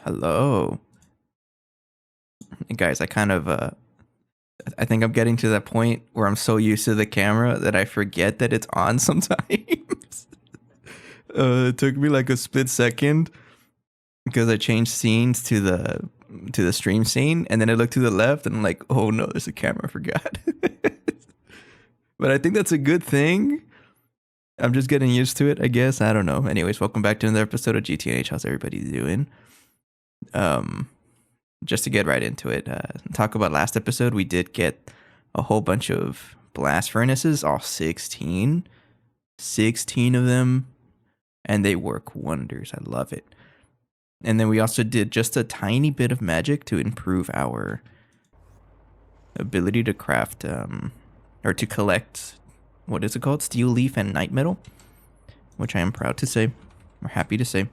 Hello. Guys, I think I'm getting to that point where I'm so used to the camera that I forget that it's on sometimes. It took me like a split second because I changed scenes to the stream scene, and then I looked to the left and I'm like, oh no, there's a camera, I forgot. But I think that's a good thing. I'm just getting used to it, I guess. I don't know. Anyways, welcome back to another episode of GTH. How's everybody doing? Um, just to get right into it, talk about last episode, we did get a whole bunch of blast furnaces, all 16 of them, and they work wonders. I love it. And then we also did just a tiny bit of magic to improve our ability to craft or to collect, what is it called, steel leaf and night metal, which I am proud to say, or happy to say.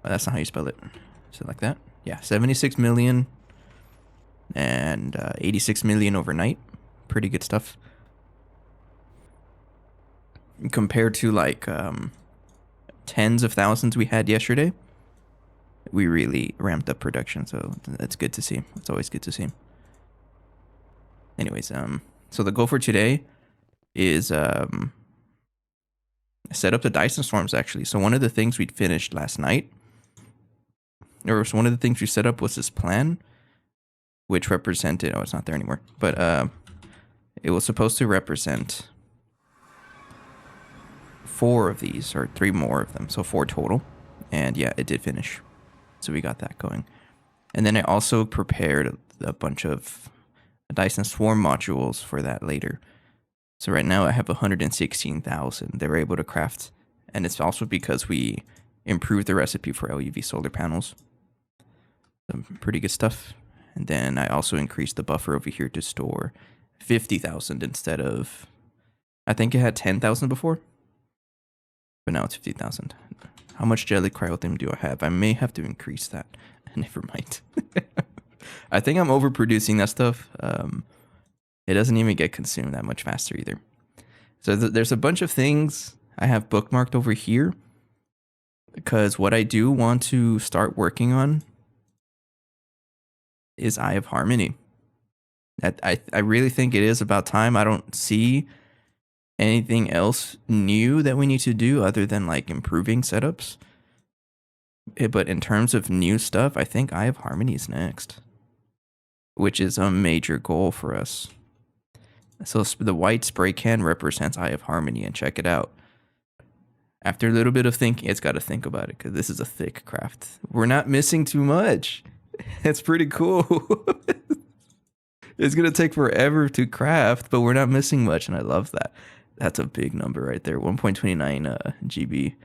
But that's not how you spell it. Is it like that? Yeah, 76 million and 86 million overnight. Pretty good stuff. Compared to like tens of thousands we had yesterday, we really ramped up production, so that's good to see. It's always good to see. Anyways, so the goal for today is set up the Dyson swarms, actually. So one of the things we'd finished last night, or one of the things we set up, was this plan, which represented, oh, it's not there anymore, but it was supposed to represent 4 of these, or 3 more of them, so 4 total. And yeah, it did finish, so we got that going. And then I also prepared a bunch of Dyson swarm modules for that later. So right now I have 116,000 they were able to craft, and it's also because we improved the recipe for LUV solar panels. Some pretty good stuff. And then I also increased the buffer over here to store 50,000 instead of, I think it had 10,000 before, but now it's 50,000. How much jelly cryotheme do I have? I may have to increase that. Never mind. I think I'm overproducing that stuff. It doesn't even get consumed that much faster either. So there's a bunch of things I have bookmarked over here, because what I do want to start working on is Eye of Harmony. I really think it is about time. I don't see anything else new that we need to do other than like improving setups. But in terms of new stuff, I think Eye of Harmony is next, which is a major goal for us. So the white spray can represents Eye of Harmony, and check it out. After a little bit of thinking, it's got to think about it, because this is a thick craft. We're not missing too much. It's pretty cool. It's going to take forever to craft, but we're not missing much, and I love that. That's a big number right there, 1.29 GB.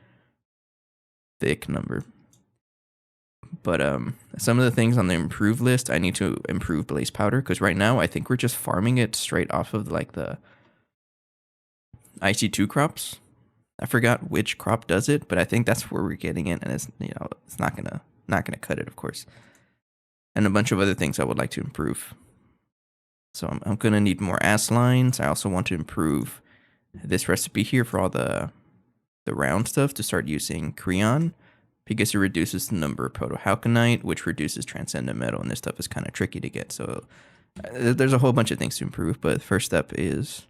Thick number. But some of the things on the improve list, I need to improve blaze powder, because right now I think we're just farming it straight off of like the IC2 crops. I forgot which crop does it, but I think that's where we're getting it, and it's, you know, it's not gonna cut it, of course. And a bunch of other things I would like to improve. So I'm gonna need more ass lines. I also want to improve this recipe here for all the round stuff, to start using Creon, because it reduces the number of proto-halconite, which reduces transcendent metal, and this stuff is kind of tricky to get. So there's a whole bunch of things to improve, but the first step is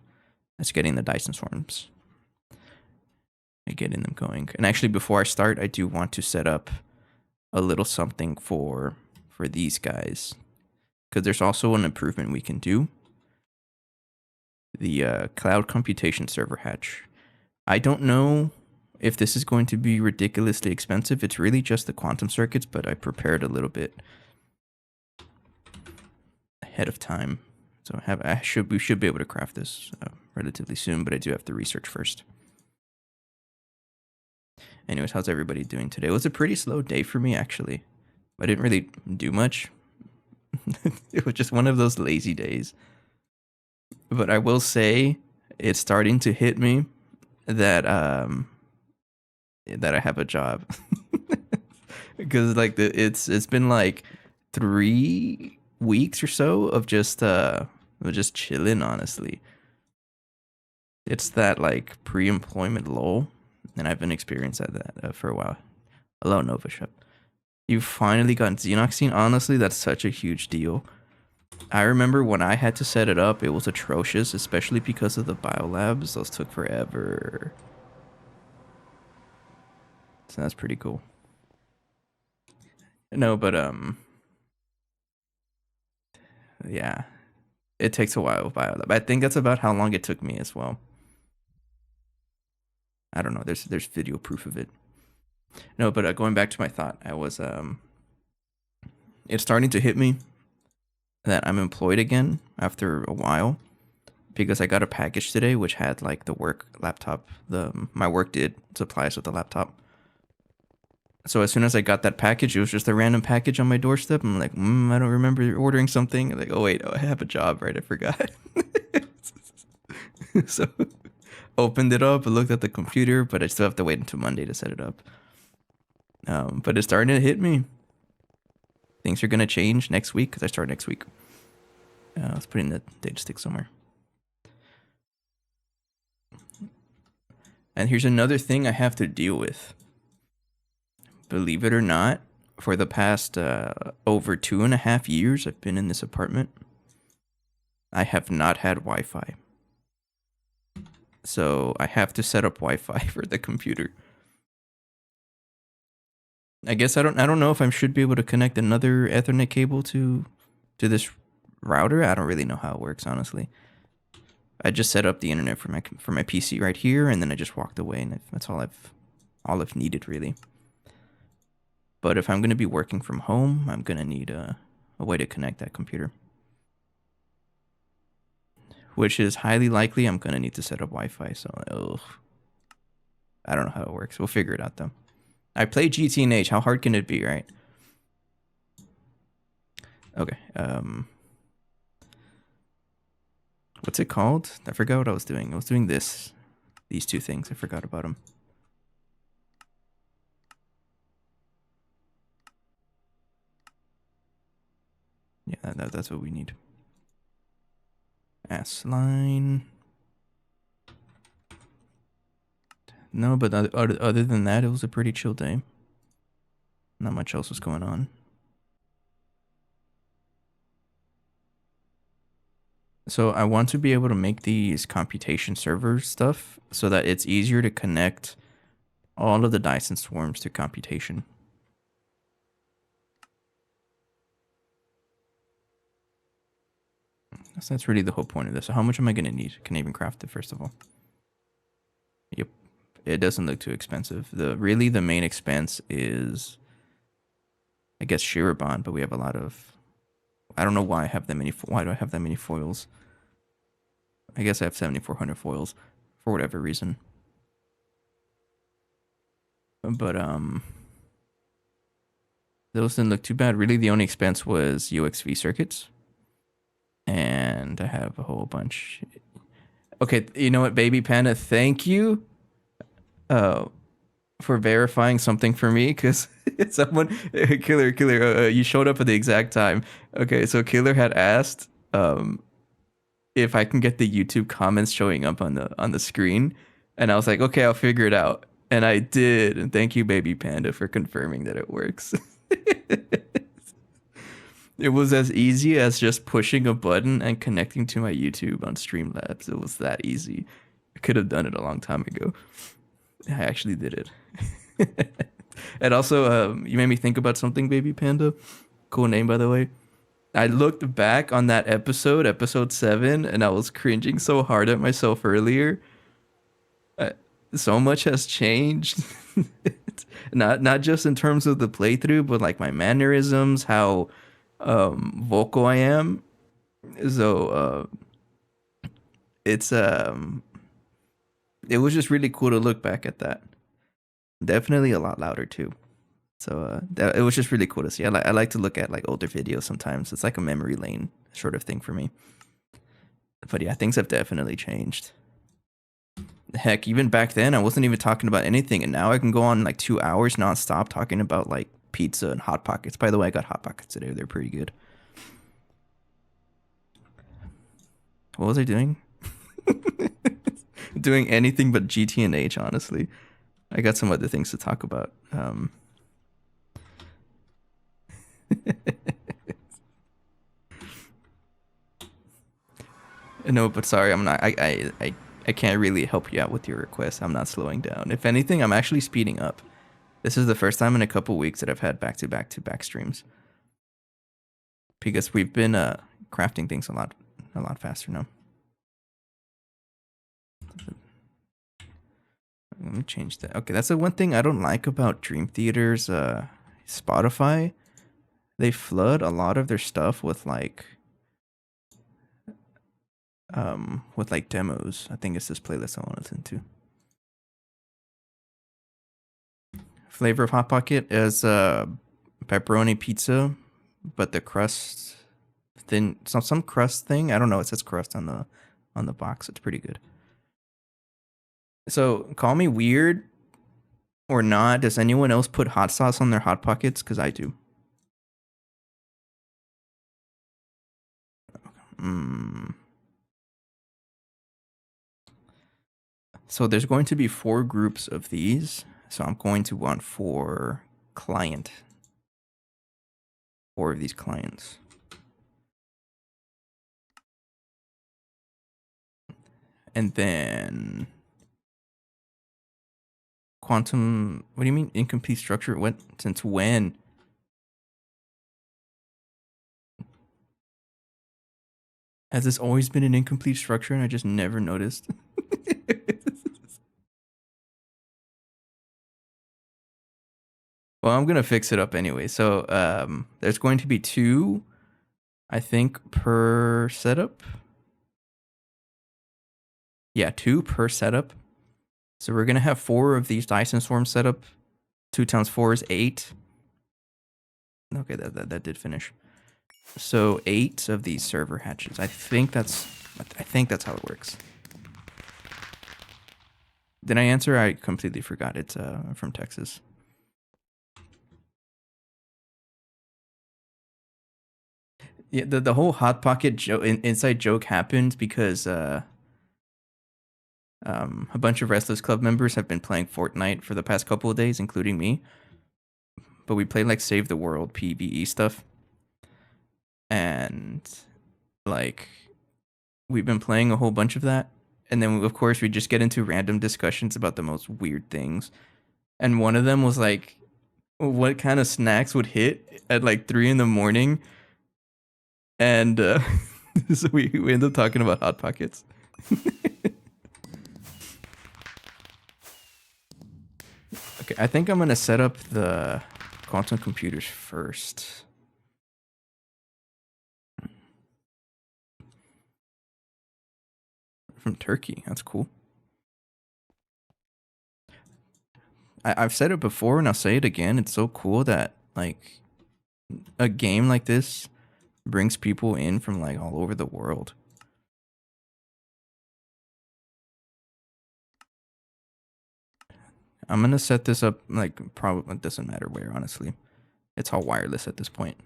getting the Dyson swarms and getting them going. And actually, before I start, I do want to set up a little something for these guys, because there's also an improvement we can do. The cloud computation server hatch. I don't know if this is going to be ridiculously expensive. It's really just the quantum circuits, but I prepared a little bit ahead of time. So we should be able to craft this relatively soon, but I do have to research first. Anyways, how's everybody doing today? It was a pretty slow day for me, actually. I didn't really do much. It was just one of those lazy days. But I will say, it's starting to hit me that I have a job. Because like it's been like 3 weeks or so of just chilling, honestly. It's that like pre-employment lull, and I've been experiencing that for a while. Hello, Nova Shop. You finally got Xenoxine? Honestly, that's such a huge deal. I remember when I had to set it up, it was atrocious, especially because of the biolabs. Those took forever. So that's pretty cool. No, but yeah. It takes a while with biolab. I think that's about how long it took me as well. I don't know. There's video proof of it. No, but going back to my thought, I was it's starting to hit me that I'm employed again after a while because I got a package today which had like the work laptop. My work did supplies with the laptop. So as soon as I got that package, it was just a random package on my doorstep. I'm like, I don't remember ordering something. I'm like, oh wait, I have a job, right? I forgot. So opened it up, I looked at the computer, but I still have to wait until Monday to set it up. But it's starting to hit me. Things are gonna change next week because I start next week. Let's put in the data stick somewhere. And here's another thing I have to deal with. Believe it or not, for the past over 2.5 years I've been in this apartment, I have not had Wi-Fi. So I have to set up Wi-Fi for the computer. I guess I don't know if I should be able to connect another Ethernet cable to this router. I don't really know how it works, honestly. I just set up the internet for my PC right here, and then I just walked away, and that's all I've needed really. But if I'm gonna be working from home, I'm gonna need a way to connect that computer, which is highly likely I'm gonna need to set up Wi-Fi. So, I don't know how it works. We'll figure it out though. I play GT&H. How hard can it be, right? Okay. What's it called? I forgot what I was doing. I was doing this. These two things. I forgot about them. Yeah, that's what we need. S line. No, but other than that, it was a pretty chill day. Not much else was going on. So I want to be able to make these computation server stuff so that it's easier to connect all of the Dyson swarms to computation. So that's really the whole point of this. So how much am I going to need? Can I even craft it, first of all? Yep. It doesn't look too expensive. Really the main expense is, I guess, Shirobon, but we have a lot of... I don't know why I have that many... Why do I have that many foils? I guess I have 7,400 foils for whatever reason. But, those didn't look too bad. Really, the only expense was UXV circuits. And I have a whole bunch. Okay, you know what, Baby Panda? Thank you for verifying something for me, because someone... Killer, you showed up at the exact time. Okay, so Killer had asked if I can get the YouTube comments showing up on the screen, and I was like, okay, I'll figure it out, and I did. And thank you, Baby Panda, for confirming that it works. It was as easy as just pushing a button and connecting to my YouTube on Streamlabs. It was that easy. I could have done it a long time ago. I actually did it. And also, you made me think about something, Baby Panda. Cool name, by the way. I looked back on that episode 7, and I was cringing so hard at myself earlier. So much has changed. Not just in terms of the playthrough, but like my mannerisms, how vocal I am. So it was just really cool to look back at that. Definitely a lot louder too. So it was just really cool to see. I like to look at like older videos sometimes. It's like a memory lane sort of thing for me. But yeah, things have definitely changed. Heck, even back then I wasn't even talking about anything, and now I can go on like 2 hours nonstop talking about like pizza and Hot Pockets. By the way, I got Hot Pockets today. They're pretty good. What was I doing? Doing anything but GT&H, honestly. I got some other things to talk about. No, but sorry, I'm not. I can't really help you out with your request. I'm not slowing down. If anything, I'm actually speeding up. This is the first time in a couple weeks that I've had back-to-back streams because we've been crafting things a lot faster now. Let me change that. Okay, that's the one thing I don't like about Dream Theater's Spotify. They flood a lot of their stuff with like demos. I think it's this playlist I want to listen to. Flavor of Hot Pocket is pepperoni pizza, but the crust thin, some crust thing. I don't know. It says crust on the box. It's pretty good. So call me weird or not. Does anyone else put hot sauce on their Hot Pockets? Because I do. So there's going to be 4 groups of these. So I'm going to want 4 client. 4 of these clients. And then quantum, what do you mean incomplete structure? What, since when? Has this always been an incomplete structure and I just never noticed? Well, I'm going to fix it up anyway. So there's going to be 2, I think, per setup. Yeah, 2 per setup. So we're going to have 4 of these Dyson Swarm setup. 2 times 4 is 8. Okay, that did finish. So 8 of these server hatches. I think that's how it works. Did I answer? I completely forgot. It's from Texas. Yeah, the whole Hot Pocket inside joke happened because a bunch of Restless Club members have been playing Fortnite for the past couple of days, including me. But we played like Save the World PvE stuff. And like we've been playing a whole bunch of that. And then of course we just get into random discussions about the most weird things. And one of them was like what kind of snacks would hit at like 3 a.m. And so we ended up talking about Hot Pockets. Okay, I think I'm gonna set up the quantum computers first. From Turkey, that's cool. I've said it before and I'll say it again. It's so cool that like a game like this brings people in from like all over the world. I'm gonna set this up like probably it doesn't matter where, honestly. It's all wireless at this point.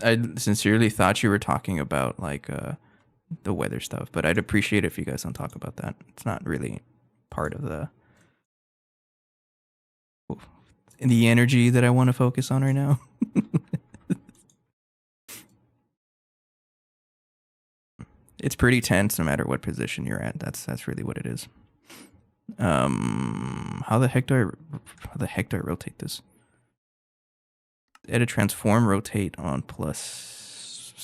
I sincerely thought you were talking about like the weather stuff, but I'd appreciate it if you guys don't talk about that. It's not really part of the energy that I want to focus on right now. It's pretty tense no matter what position you're at. That's really what it is. How the heck do I rotate this? Edit, transform, rotate on plus.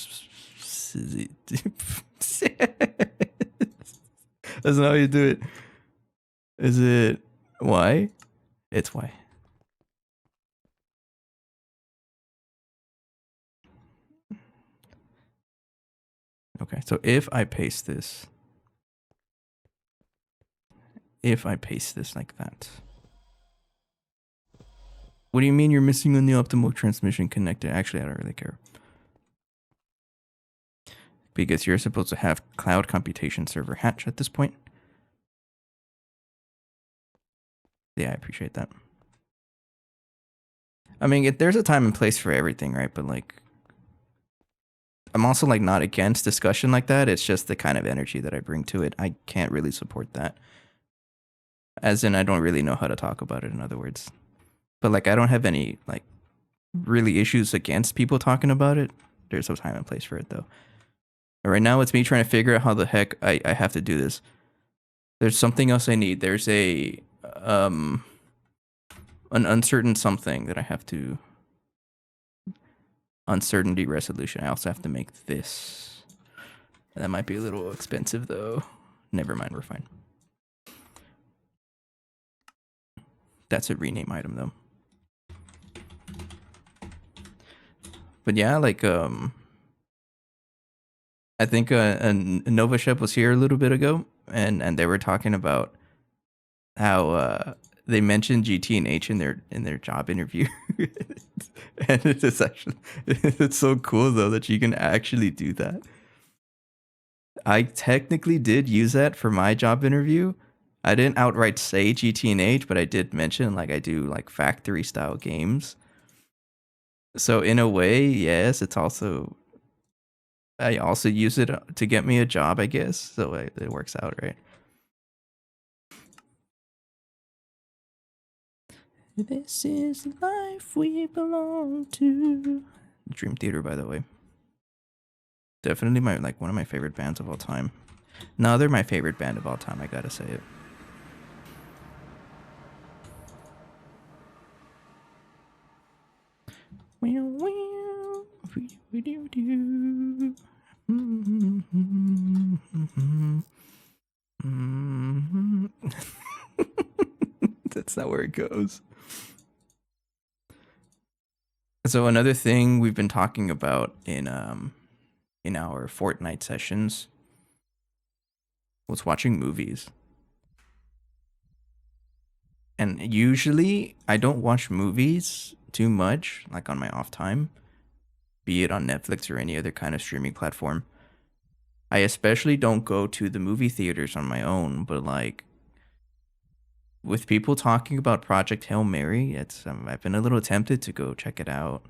That's not how you do it. Is it Y? It's Y. Okay, so if I paste this like that. What do you mean you're missing on the optimal transmission connector? Actually, I don't really care. Because you're supposed to have cloud computation server hatch at this point. Yeah, I appreciate that. I mean, there's a time and place for everything, right? But like, I'm also like not against discussion like that. It's just the kind of energy that I bring to it. I can't really support that. As in, I don't really know how to talk about it, in other words. But like, I don't have any like really issues against people talking about it. There's a time and place for it though. But right now, it's me trying to figure out how the heck I have to do this. There's something else I need. There's an uncertain something that I have to uncertainty resolution. I also have to make this. That might be a little expensive though. Never mind, we're fine. That's a rename item though. But yeah, like I think a Nova Chef was here a little bit ago, and they were talking about how they mentioned GT and H in their job interview, and it's actually it's so cool though that you can actually do that. I technically did use that for my job interview. I didn't outright say GT and H, but I did mention like I do like factory style games. So in a way, yes, it's also I also use it to get me a job, I guess. So it works out, right? This is the life we belong to. Dream Theater, by the way. Definitely one of my favorite bands of all time. No, they're my favorite band of all time, I gotta say it. That's not where it goes. So another thing we've been talking about in our Fortnite sessions was watching movies. And usually I don't watch movies too much, like on my off time, be it on Netflix or any other kind of streaming platform. I especially don't go to the movie theaters on my own, but like with people talking about Project Hail Mary, it's I've been a little tempted to go check it out.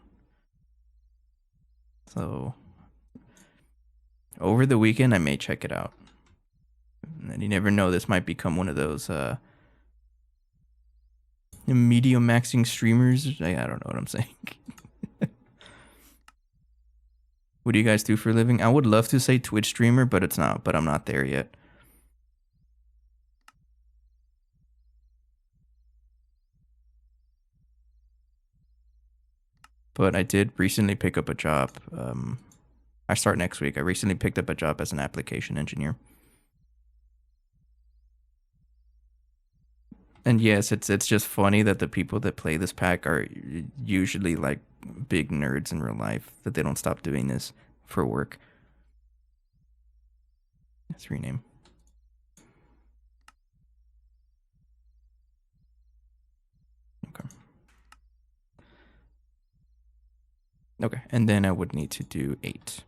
So over the weekend I may check it out. And you never know, this might become one of those medium maxing streamers. I don't know what I'm saying. What do you guys do for a living? I would love to say Twitch streamer, but it's not. But I'm not there yet. But I did recently pick up a job. I start next week. I recently picked up a job as an application engineer. And yes, it's just funny that the people that play this pack are usually like big nerds in real life, that they don't stop doing this for work. Let's rename. Okay. Okay, and then I would need to do 8.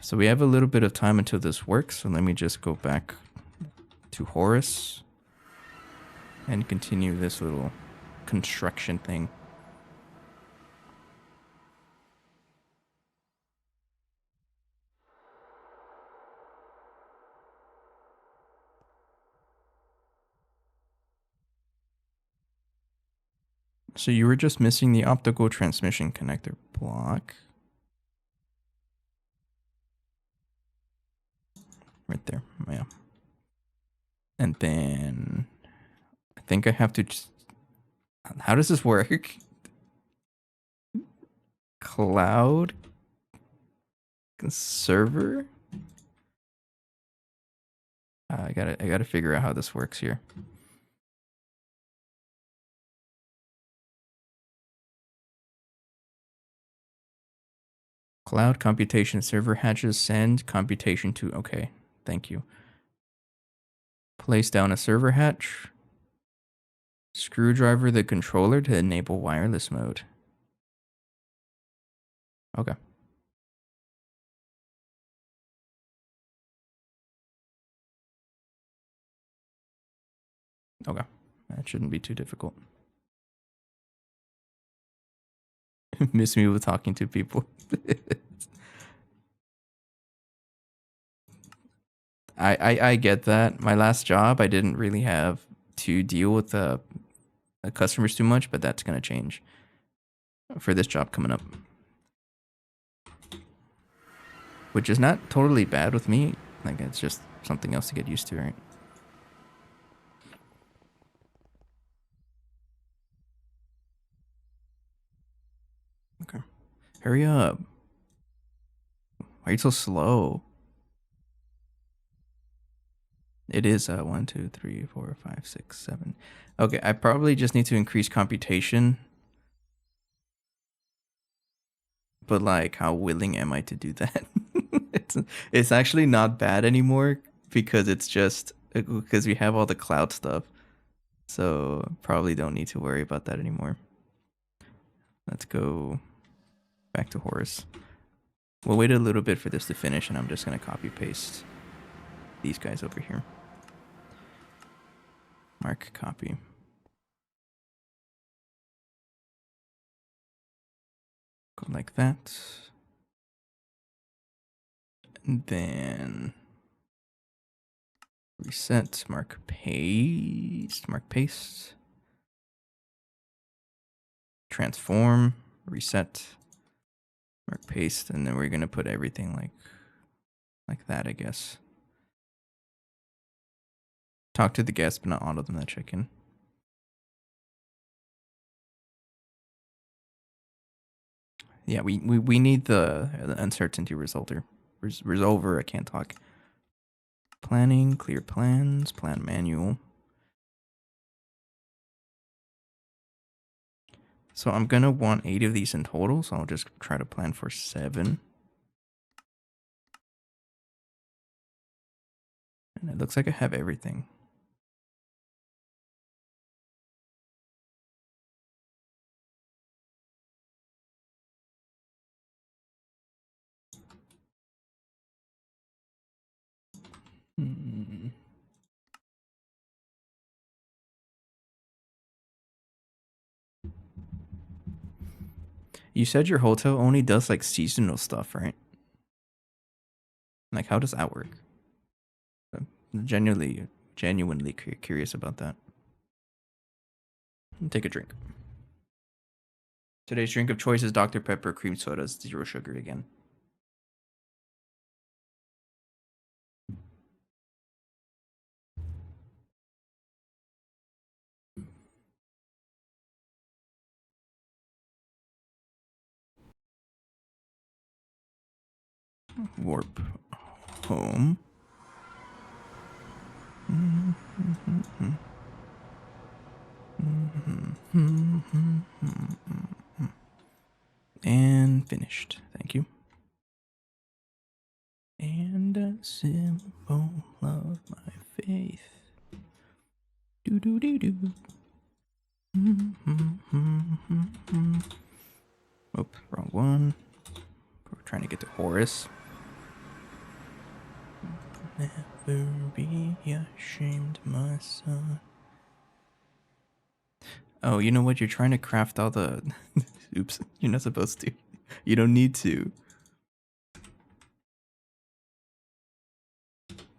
So we have a little bit of time until this works, so let me just go back to Horus and continue this little construction thing. So you were just missing the optical transmission connector block. Right there, yeah. And then I think I have to just... How does this work? Cloud server? I gotta figure out how this works here. Cloud computation server hatches send computation to... Okay, thank you. Place down a server hatch. Screwdriver the controller to enable wireless mode. Okay. Okay. That shouldn't be too difficult. Miss me with talking to people. I get that. My last job, I didn't really have to deal with customers too much, but that's gonna change for this job coming up, which is not totally bad with me. Like, it's just something else to get used to, right? Okay, hurry up. Why are you so slow? It is 1, 2, 3, 4, 5, 6, 7. Okay, I probably just need to increase computation. But like, how willing am I to do that? it's actually not bad anymore because it's just because we have all the cloud stuff. So probably don't need to worry about that anymore. Let's go back to Horus. We'll wait a little bit for this to finish, and I'm just gonna copy paste these guys over here. Mark copy. Go like that. And then reset, mark paste, mark paste. Transform, reset, mark paste, and then we're gonna put everything like that, I guess. Talk to the guests, but not all of them that check in. Yeah, we need the uncertainty resolver. Resolver, I can't talk. Planning, clear plans, plan manual. So I'm gonna want 8 of these in total, so I'll just try to plan for 7. And it looks like I have everything. You said your hotel only does like seasonal stuff, right? Like, how does that work? I'm genuinely curious about that. Take a drink. Today's drink of choice is Dr. Pepper cream soda, 0 sugar again. Warp home. And finished. Thank you. And a symbol of my faith. Do do do do. Oop, wrong one. We're trying to get to Horus. Never be ashamed, my son. Oh, you know what? You're trying to craft all the... Oops, you're not supposed to. You don't need to.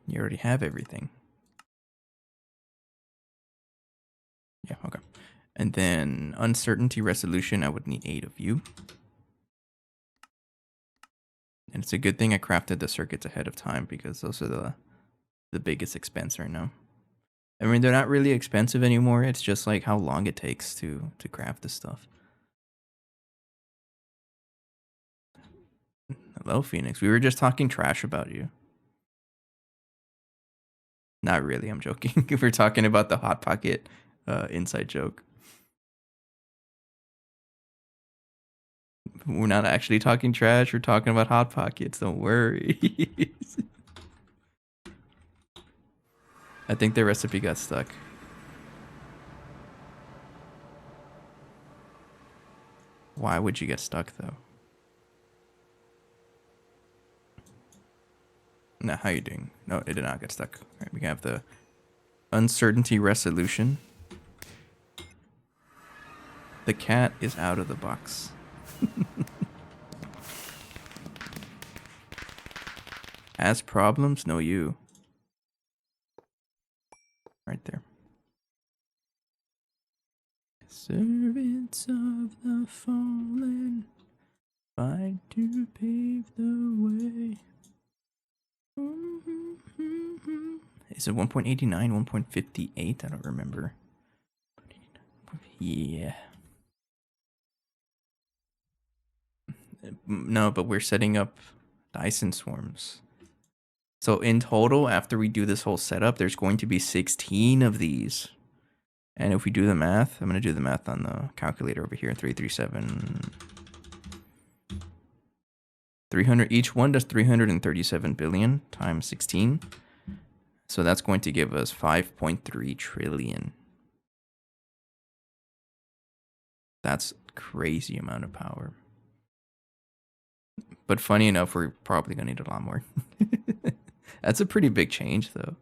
You already have everything. Yeah, okay. And then uncertainty resolution, I would need 8 of you. And it's a good thing I crafted the circuits ahead of time because those are the biggest expense right now. I mean, they're not really expensive anymore. It's just like how long it takes to craft this stuff. Hello, Phoenix. We were just talking trash about you. Not really, I'm joking. We're talking about the Hot Pocket inside joke. We're not actually talking trash. We're talking about Hot Pockets. Don't worry. I think the recipe got stuck. Why would you get stuck, though? No, how you doing? No, it did not get stuck. All right, we have the uncertainty resolution. The cat is out of the box. Has problems? No, you. Right there. Servants of the fallen, fight to pave the way. Is it 1.89, 1.58? I don't remember. Yeah. No, but we're setting up Dyson swarms. So in total, after we do this whole setup, there's going to be 16 of these. And if we do the math, I'm going to do the math on the calculator over here. 337. 300. Each one does 337 billion times 16. So that's going to give us 5.3 trillion. That's crazy amount of power. But funny enough, we're probably going to need a lot more. That's a pretty big change, though.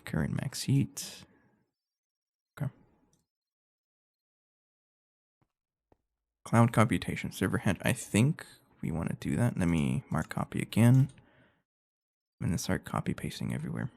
Current max heat. Okay. Cloud computation server head. I think we want to do that. Let me mark copy again. I'm going to start copy pasting everywhere.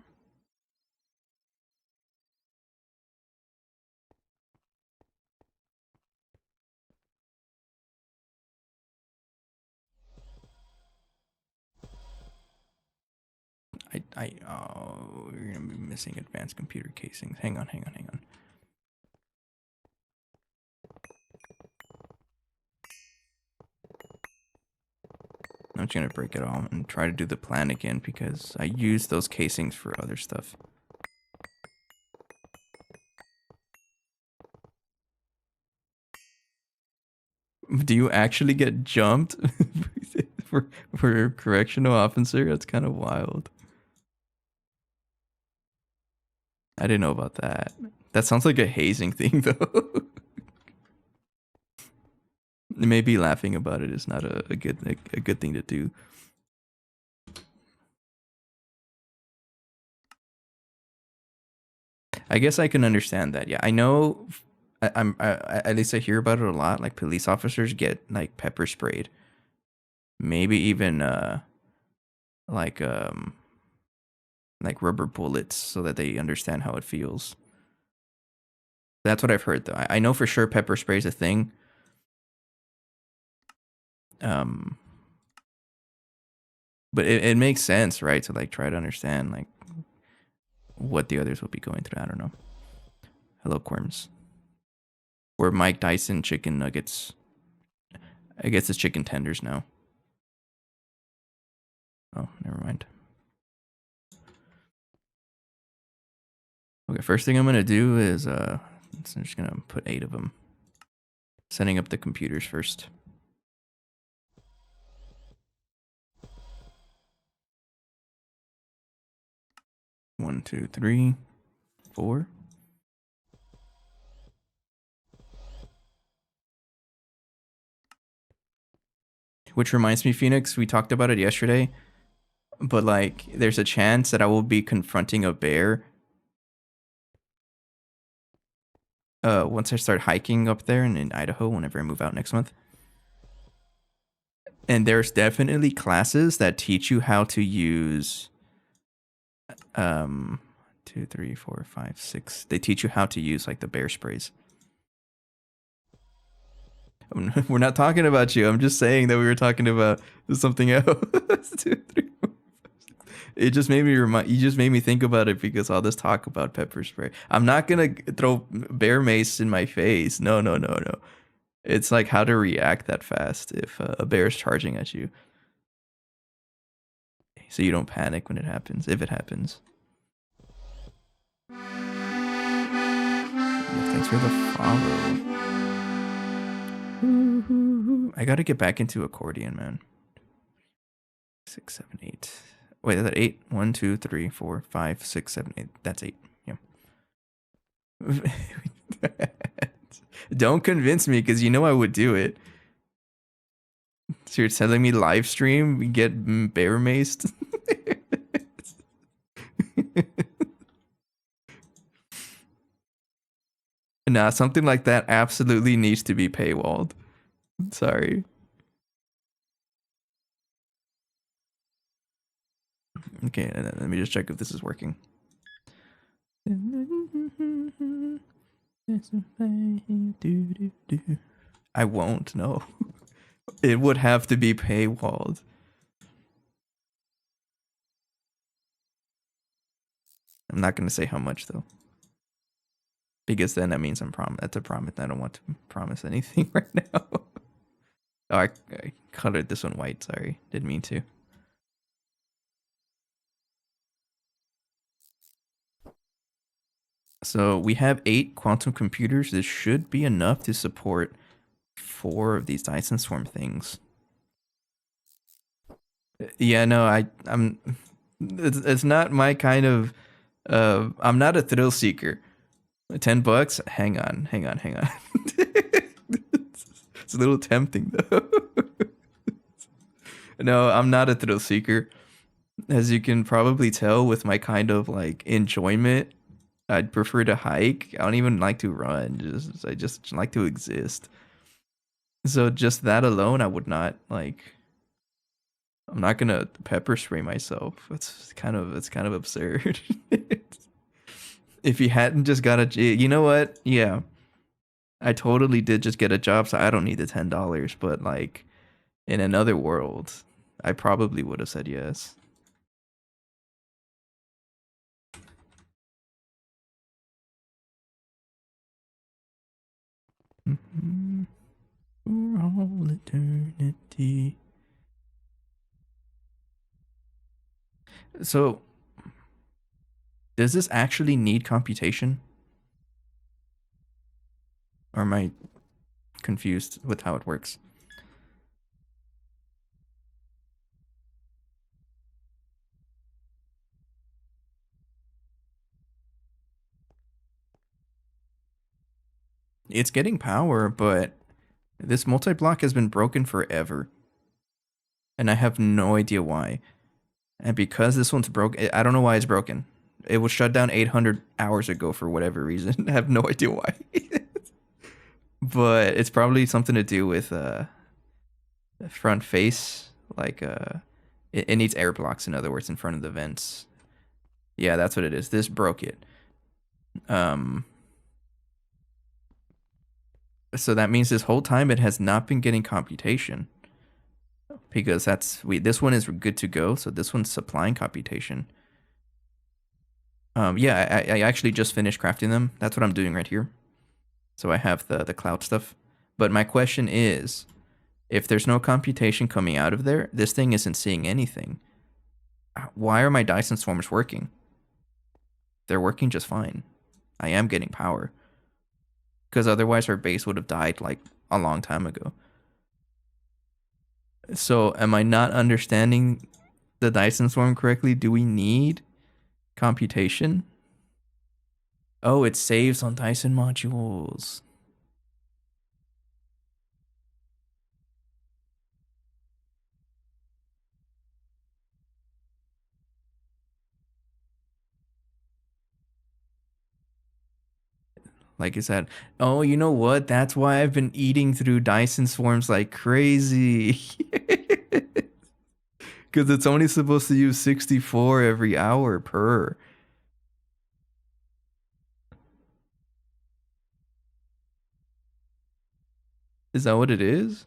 Oh, you're gonna be missing advanced computer casings. Hang on. I'm just gonna break it all and try to do the plan again because I use those casings for other stuff. Do you actually get jumped for correctional officer? That's kind of wild. I didn't know about that. That sounds like a hazing thing, though. Maybe laughing about it is not a good thing to do. I guess I can understand that. Yeah, I know. At least I hear about it a lot. Like police officers get like pepper sprayed, maybe even like rubber bullets, so that they understand how it feels. That's what I've heard, though. I know for sure pepper spray is a thing. But it makes sense, right? To like try to understand like what the others will be going through. I don't know. Hello, Quirms. Or Mike Dyson chicken nuggets. I guess it's chicken tenders now. Oh, never mind. Okay, first thing I'm gonna do is I'm just gonna put 8 of them. Setting up the computers first. One, two, three, 4. Which reminds me, Phoenix, we talked about it yesterday, but like there's a chance that I will be confronting a bear once I start hiking up there in Idaho whenever I move out next month. And there's definitely classes that teach you how to use 2, 3, 4, 5, 6. They teach you how to use like the bear sprays. We're not talking about you. I'm just saying that we were talking about something else. 2, 3, 4, 5, 6. It just made me you just made me think about it because all this talk about pepper spray. I'm not gonna throw bear mace in my face. No. It's like how to react that fast if a bear is charging at you, so you don't panic when it happens. If it happens. Yeah, thanks for the follow. I gotta get back into accordion, man. 6, 7, 8. Wait, is that 8? 1, 2, 3, 4, 5, 6, 7, 8. That's 8. Yeah. Don't convince me, because you know I would do it. So you're telling me live stream, get bear maced? Nah, something like that absolutely needs to be paywalled. Sorry. Okay, let me just check if this is working. I won't, no. It would have to be paywalled. I'm not going to say how much, though. Because then that means that's a promise. I don't want to promise anything right now. Oh, I colored this one white, sorry. Didn't mean to. So we have 8 quantum computers. This should be enough to support 4 of these Dyson Swarm things. Yeah, no, I'm. It's not my kind of. I'm not a thrill seeker. $10? Hang on. It's a little tempting though. No, I'm not a thrill seeker. As you can probably tell with my kind of like enjoyment, I'd prefer to hike. I don't even like to run. I just like to exist. So just that alone, I would not like. I'm not gonna pepper spray myself. It's kind of absurd. If you hadn't just got you know what? Yeah, I totally did just get a job, so I don't need the $10. But like in another world, I probably would have said yes. For all eternity. So, does this actually need computation? Or am I confused with how it works? It's getting power, but this multi-block has been broken forever. And I have no idea why. And because this one's broken, I don't know why it's broken. It was shut down 800 hours ago for whatever reason. I have no idea why. But it's probably something to do with front face. Like it needs air blocks, in other words, in front of the vents. Yeah, that's what it is. This broke it. So that means this whole time it has not been getting computation. Because this one is good to go, so this one's supplying computation. Yeah, I actually just finished crafting them. That's what I'm doing right here. So I have the cloud stuff. But my question is, if there's no computation coming out of there, this thing isn't seeing anything. Why are my Dyson swarmers working? They're working just fine. I am getting power. Because otherwise our base would have died like a long time ago. So am I not understanding the Dyson swarm correctly? Do we need computation? Oh, it saves on Dyson modules. Like I said, oh, you know what? That's why I've been eating through Dyson swarms like crazy. Because it's only supposed to use 64 every hour per. Is that what it is?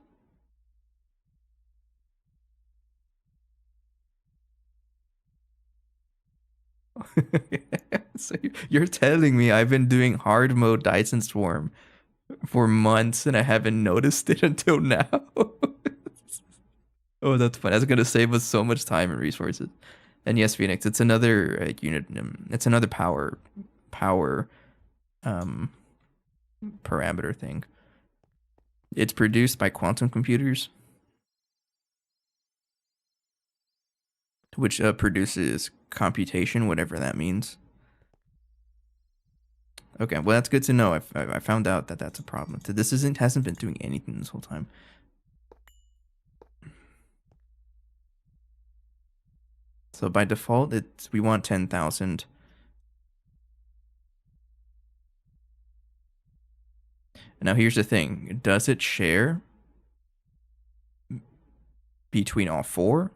So you're telling me I've been doing hard mode Dyson Swarm for months and I haven't noticed it until now? Oh, that's fun. That's gonna save us so much time and resources. And yes, Phoenix, it's another unit. It's another power um, parameter thing. It's produced by quantum computers, which produces computation, whatever that means. Okay, well that's good to know. I found out that that's a problem. This hasn't been doing anything this whole time. So by default, we want 10,000. Now here's the thing. Does it share between all four?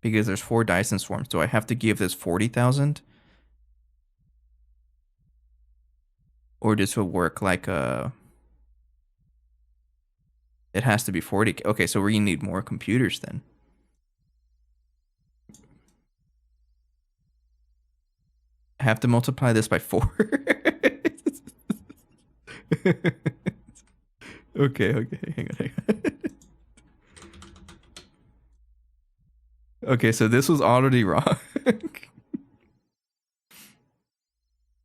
Because there's 4 Dyson swarms. Do I have to give this 40,000? Or does it work like a... It has to be 40. Okay, so we need more computers then. I have to multiply this by 4. Okay, hang on. Okay, so this was already wrong.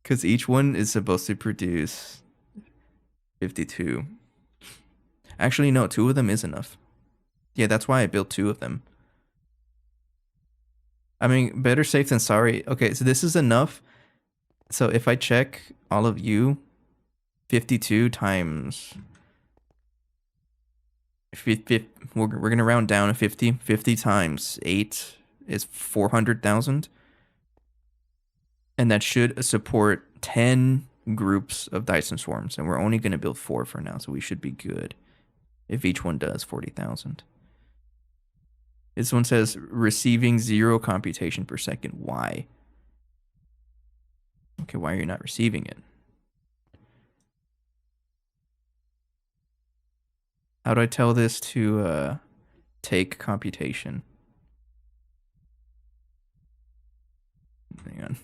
Because each one is supposed to produce 52. Actually, no, 2 of them is enough. Yeah, that's why I built 2 of them. I mean, better safe than sorry. Okay, so this is enough. So if I check all of you, 52 times... we're going to round down to 50. 50 times 8 is 400,000. And that should support 10 groups of Dyson swarms. And we're only going to build 4 for now, so we should be good if each one does 40,000. This one says receiving 0 computation per second. Why? Okay, why are you not receiving it? How do I tell this to take computation? Hang on.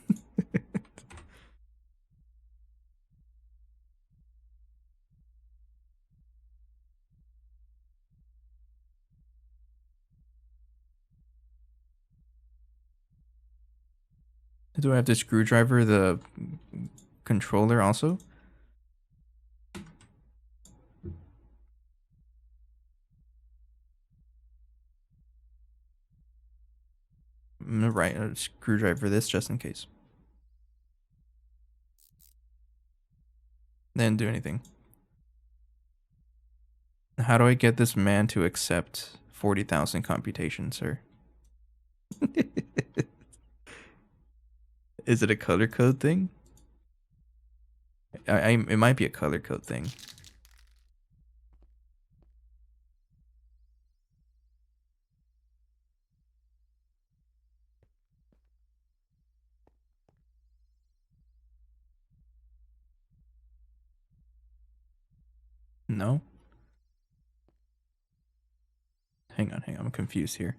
Do I have to screwdriver the controller also? I'm gonna write a screwdriver this just in case. Then do anything. How do I get this man to accept 40,000 computation, sir? Is it a color code thing? It might be a color code thing. No? Hang on, I'm confused here.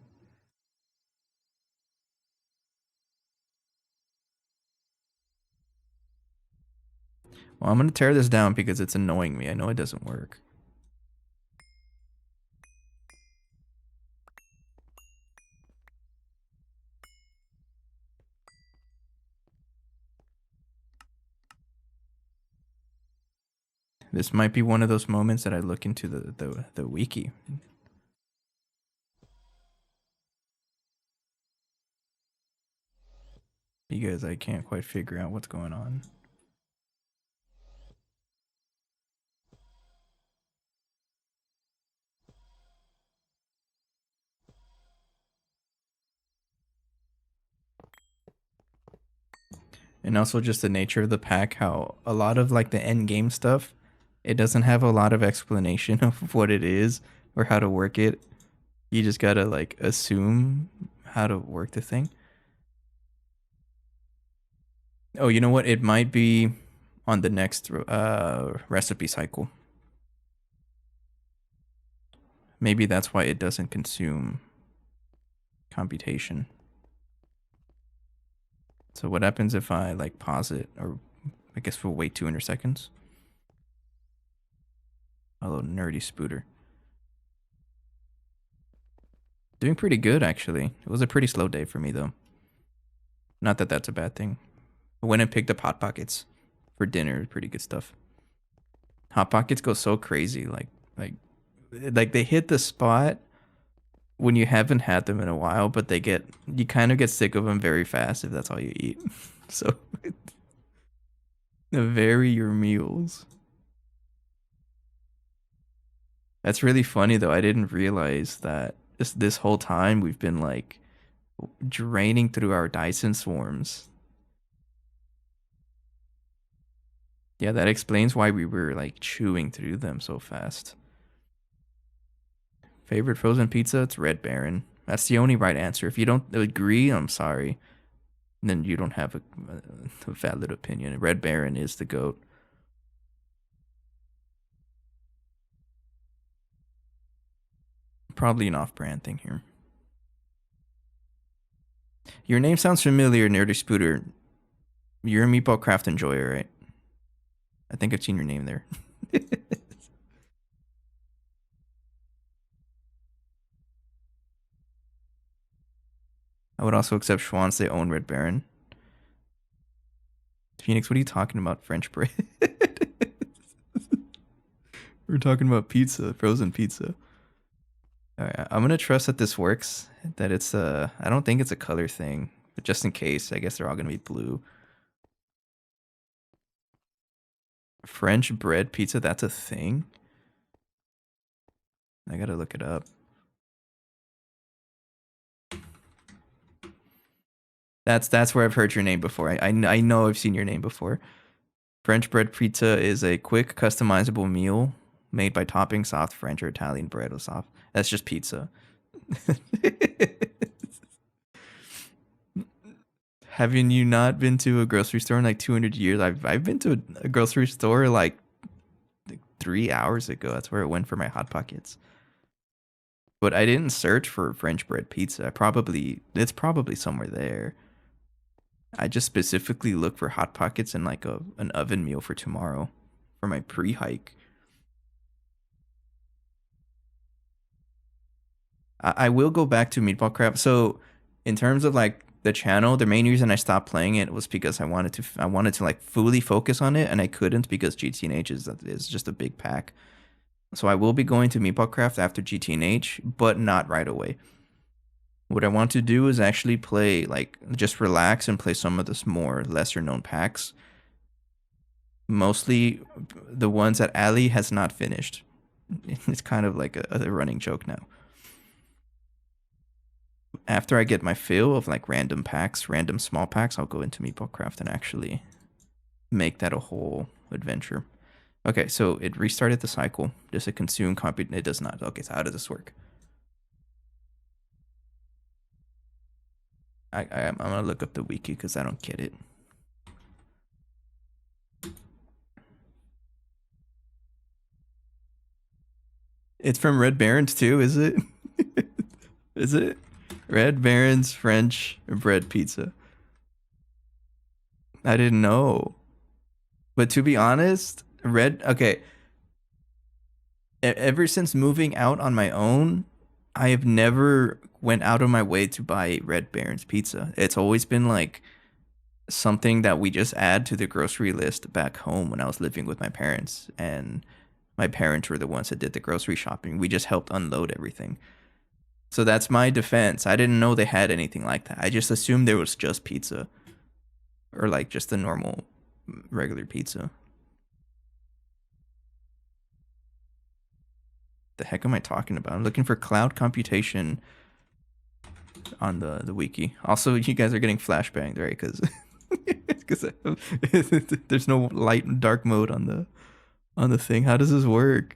Well, I'm gonna tear this down because it's annoying me. I know it doesn't work. This might be one of those moments that I look into the wiki. Because I can't quite figure out what's going on. And also just the nature of the pack, how a lot of like the end game stuff, it doesn't have a lot of explanation of what it is or how to work it. You just gotta like assume how to work the thing. Oh, you know what? It might be on the next recipe cycle. Maybe that's why it doesn't consume computation. So what happens if I like pause it, or I guess we'll wait 200 seconds? A little nerdy spooter. Doing pretty good, actually. It was a pretty slow day for me, though. Not that that's a bad thing. I went and picked up Hot Pockets for dinner. Pretty good stuff. Hot Pockets go so crazy. Like they hit the spot when you haven't had them in a while, but you kind of get sick of them very fast if that's all you eat. So, vary your meals. That's really funny, though. I didn't realize that this whole time we've been like draining through our Dyson swarms. Yeah, that explains why we were like chewing through them so fast. Favorite frozen pizza? It's Red Baron. That's the only right answer. If you don't agree, I'm sorry. Then you don't have a valid opinion. Red Baron is the GOAT. Probably an off-brand thing here. Your name sounds familiar, Nerdy Spooter. You're a Meatball Craft enjoyer, right? I think I've seen your name there. I would also accept Schwann's they own Red Baron. Phoenix, what are you talking about? French bread? We're talking about pizza, frozen pizza. All right, I'm gonna trust that this works. That it's I don't think it's a color thing, but just in case, I guess they're all gonna be blue. French bread pizza, that's a thing. I gotta look it up. That's where I've heard your name before. I know I've seen your name before. French bread pizza is a quick, customizable meal made by topping soft French or Italian bread with soft. That's just pizza. Haven't you not been to a grocery store in like 200 years? I've been to a grocery store like 3 hours ago. That's where it went for my hot pockets. But I didn't search for French bread pizza. It's probably somewhere there. I just specifically look for hot pockets and like an oven meal for tomorrow for my pre-hike. I will go back to Meatball Crab. So in terms of like the channel, the main reason I stopped playing it was because I wanted to like fully focus on it, and I couldn't because GTNH is just a big pack. So I will be going to Meatball Craft after GTNH, but not right away. What I want to do is actually play, like, just relax and play some of the more lesser known packs. Mostly the ones that Ali has not finished. It's kind of like a running joke now. After I get my fill of like random packs, random small packs, I'll go into Meatball Craft and actually make that a whole adventure. Okay, so it restarted the cycle. Does it consume compute? It does not. Okay, so how does this work? I'm gonna look up the wiki because I don't get it. It's from Red Barons too, is it? Is it? Red Baron's French bread pizza. I didn't know. But to be honest, okay, ever since moving out on my own, I have never went out of my way to buy Red Baron's pizza. It's always been like something that we just add to the grocery list back home when I was living with my parents, and my parents were the ones that did the grocery shopping. We just helped unload everything. So that's my defense. I didn't know they had anything like that. I just assumed there was just pizza, or like just the normal regular pizza. The heck am I talking about? I'm looking for cloud computation on the wiki. Also, you guys are getting flashbanged, right? Because there's no light and dark mode on the thing. How does this work?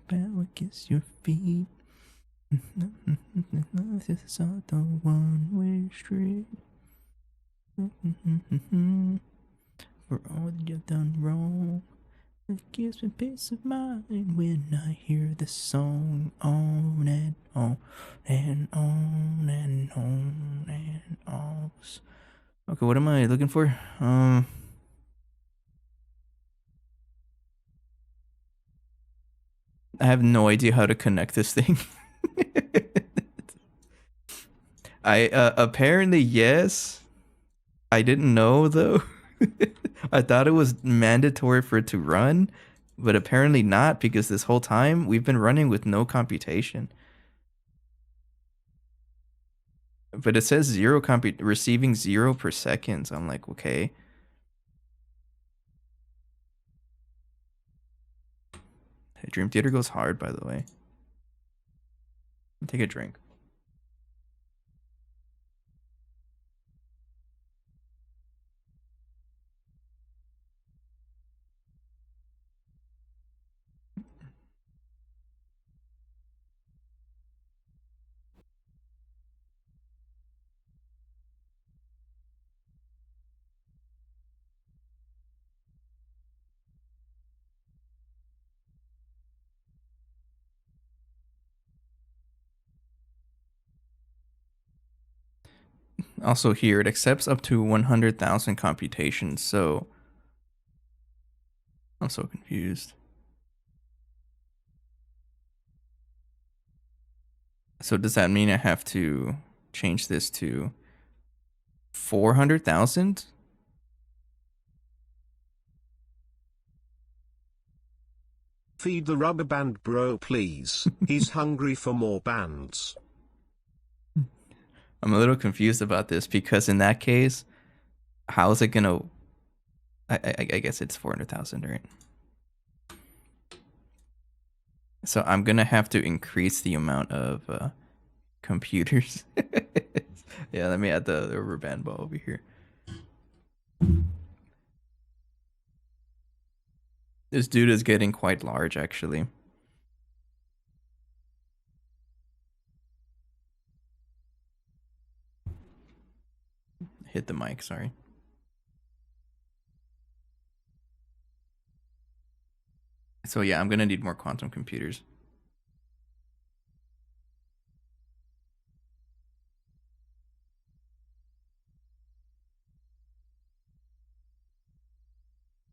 Power kiss your feet. This is all the one-way street. For all that you've done wrong, it gives me peace of mind when I hear the song on and on and on and on and on. Okay, what am I looking for? I have no idea how to connect this thing. I apparently yes. I didn't know though. I thought it was mandatory for it to run, but apparently not, because this whole time we've been running with no computation. But it says receiving 0 per second. So I'm like, okay. Dream Theater goes hard, by the way. Take a drink. Also here, it accepts up to 100,000 computations, so I'm so confused. So does that mean I have to change this to 400,000? Feed the rubber band bro please, he's hungry for more bands. I'm a little confused about this because in that case, how is it gonna... I guess it's 400,000, right? So I'm gonna have to increase the amount of computers. Yeah, let me add the rubber band ball over here. This dude is getting quite large, actually. Hit the mic, sorry. So yeah, I'm gonna need more quantum computers.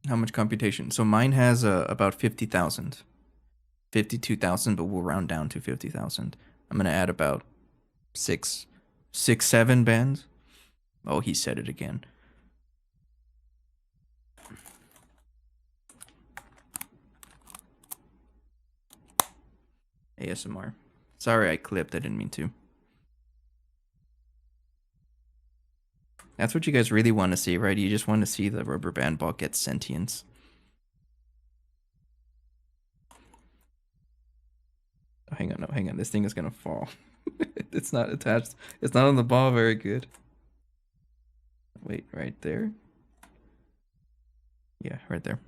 How much computation? So mine has about 50,000. 52,000, but we'll round down to 50,000. I'm gonna add about six, 7 bands. Oh, he said it again. ASMR. Sorry, I clipped. I didn't mean to. That's what you guys really want to see, right? You just want to see the rubber band ball get sentience. Oh, hang on, no, hang on. This thing is gonna fall. It's not attached. It's not on the ball very good. Wait, right there. Yeah, right there.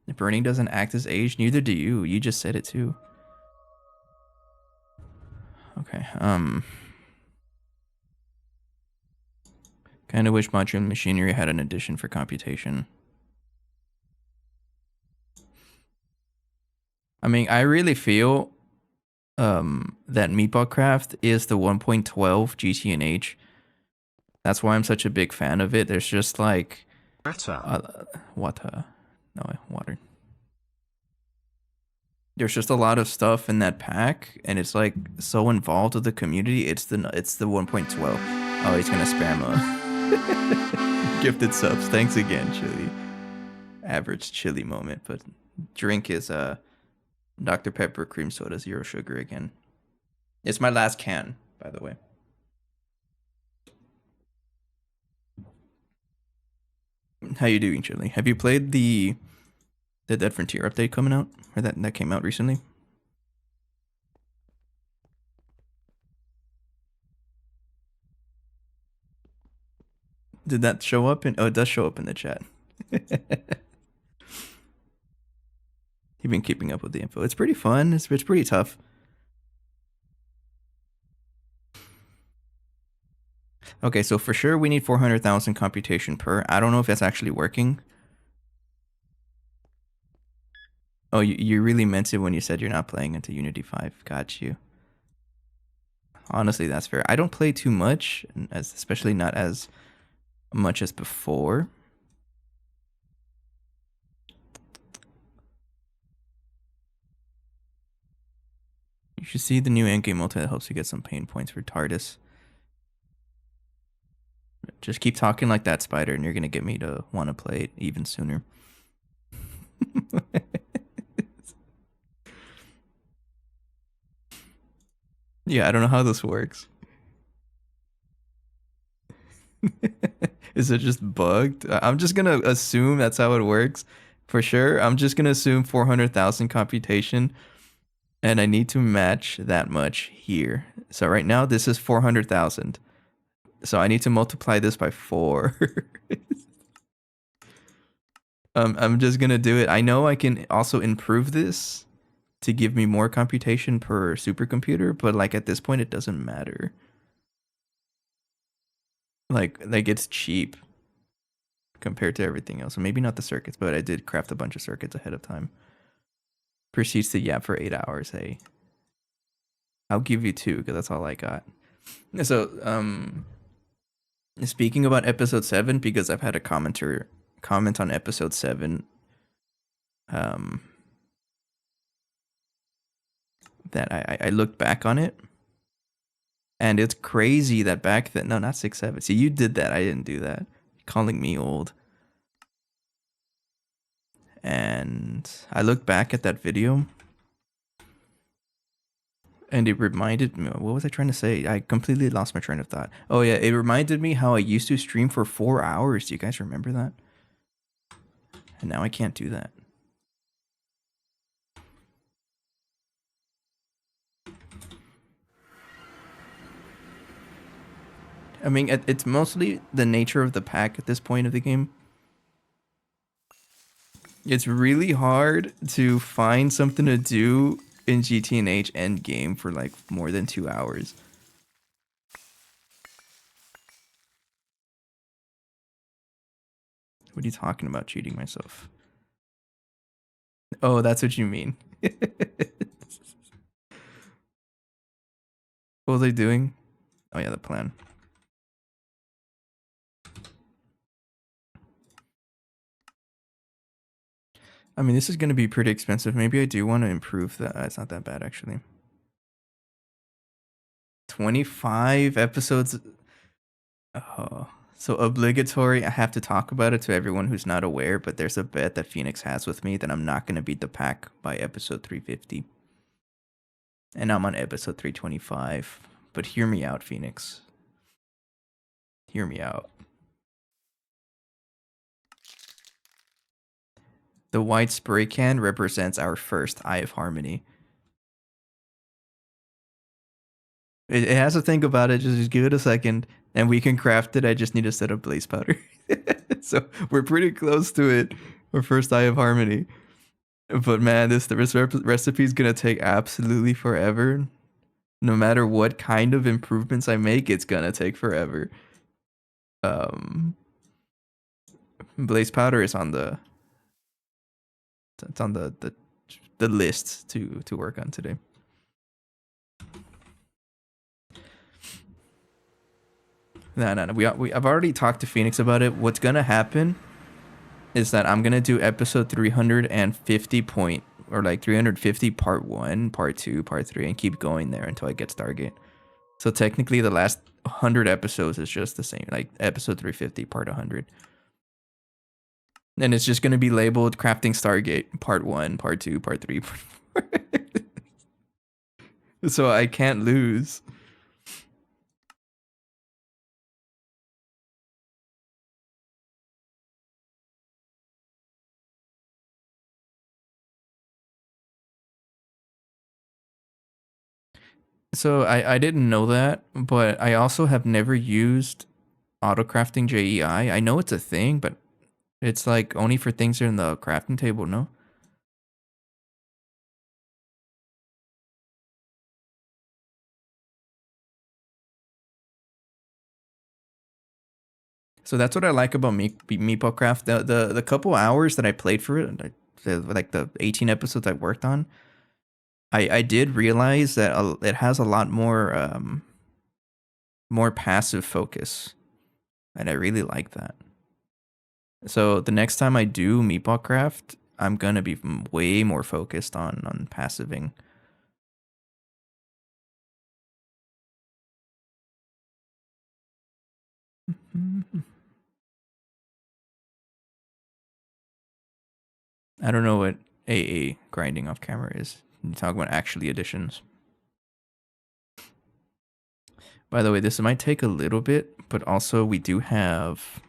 If burning doesn't act as age, neither do you. You just said it too. Okay, kind of wish modular machinery had an addition for computation. I mean, I really feel that Meatball Craft is the 1.12 GTNH. That's why I'm such a big fan of it. There's just like water. No, water. There's just a lot of stuff in that pack, and it's like so involved with the community. It's the 1.12. Oh, he's gonna spam a gifted subs. Thanks again, Chili. Average Chili moment, but drink is Dr. Pepper cream soda, 0 sugar again. It's my last can, by the way. How you doing, Chili? Have you played the Dead Frontier update coming out, or that came out recently? Did that show up in? Oh, it does show up in the chat. You've been keeping up with the info. It's pretty fun. It's pretty tough. Okay, so for sure we need 400,000 computation per. I don't know if that's actually working. Oh, you really meant it when you said you're not playing into Unity 5. Got you. Honestly, that's fair. I don't play too much, especially not as much as before. You should see the new endgame multi that helps you get some pain points for TARDIS. Just keep talking like that, Spider, and you're gonna get me to want to play it even sooner. Yeah, I don't know how this works. Is it just bugged? I'm just gonna assume that's how it works. For sure, I'm just gonna assume 400,000 computation, and I need to match that much here. So right now, this is 400,000. So I need to multiply this by 4. I'm just gonna do it. I know I can also improve this to give me more computation per supercomputer, but like at this point, it doesn't matter. Like it's cheap compared to everything else. So maybe not the circuits, but I did craft a bunch of circuits ahead of time. Proceeds to yap for 8 hours. Hey, I'll give you 2 because that's all I got. So, speaking about episode 7, because I've had a comment on episode 7, that I looked back on it, and it's crazy that back then, no, not 6-7. See, you did that. I didn't do that. Calling me old. And I looked back at that video, and it reminded me, what was I trying to say? I completely lost my train of thought. Oh yeah, it reminded me how I used to stream for 4 hours. Do you guys remember that? And now I can't do that. I mean, it's mostly the nature of the pack at this point of the game. It's really hard to find something to do in GT&H endgame for like more than 2 hours. What are you talking about, cheating myself? Oh, that's what you mean. What was I doing? Oh yeah, the plan. I mean, this is going to be pretty expensive. Maybe I do want to improve that. It's not that bad, actually. 25 episodes. Oh, so obligatory. I have to talk about it to everyone who's not aware, but there's a bet that Phoenix has with me that I'm not going to beat the pack by episode 350. And I'm on episode 325. But hear me out, Phoenix. Hear me out. The white spray can represents our first Eye of Harmony. It has to think about it. Just give it a second, and we can craft it. I just need to set up blaze powder. So we're pretty close to it. Our first Eye of Harmony. But man, this recipe is gonna take absolutely forever. No matter what kind of improvements I make, it's gonna take forever. Blaze powder is on the. It's on the list to work on today. No. I've already talked to Phoenix about it. What's gonna happen is that I'm gonna do episode 350 or like 350 part 1, part 2, part 3, and keep going there until I get Stargate. So technically, the last 100 episodes is just the same, like episode 350, part 100. And it's just gonna be labeled crafting Stargate, part 1, part 2, part 3, part 4. So I can't lose. So I didn't know that, but I also have never used auto-crafting JEI. I know it's a thing, but it's like only for things that are in the crafting table, no? So that's what I like about Meeple Craft. The couple hours that I played for it, like the 18 episodes I worked on, I did realize that it has a lot more more passive focus, and I really like that. So the next time I do Meatball Craft, I'm gonna be way more focused on passiving. I don't know what AA grinding off camera is. You talk about actually additions. By the way, this might take a little bit, but also we do have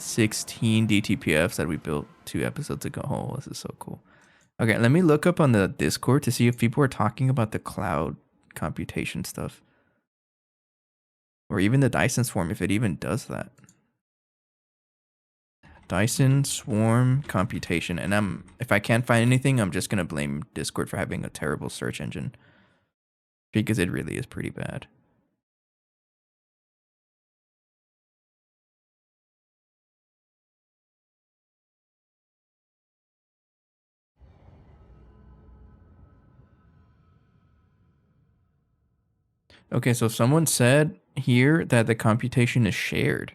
16 DTPFs that we built 2 episodes ago. Oh, this is so cool. Okay, let me look up on the Discord to see if people are talking about the cloud computation stuff. Or even the Dyson Swarm, if it even does that. Dyson Swarm computation. And if I can't find anything, I'm just going to blame Discord for having a terrible search engine. Because it really is pretty bad. Okay, so someone said here that the computation is shared.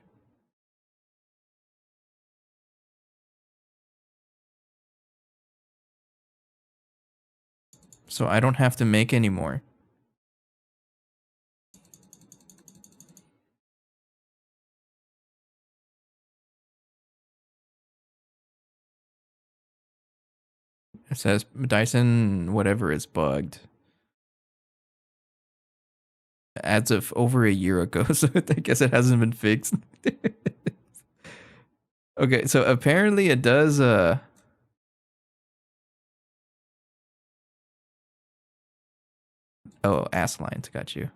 So I don't have to make any more. It says Dyson whatever is bugged. As of over a year ago, so I guess it hasn't been fixed. Okay, so apparently it does oh, ass lines, got you.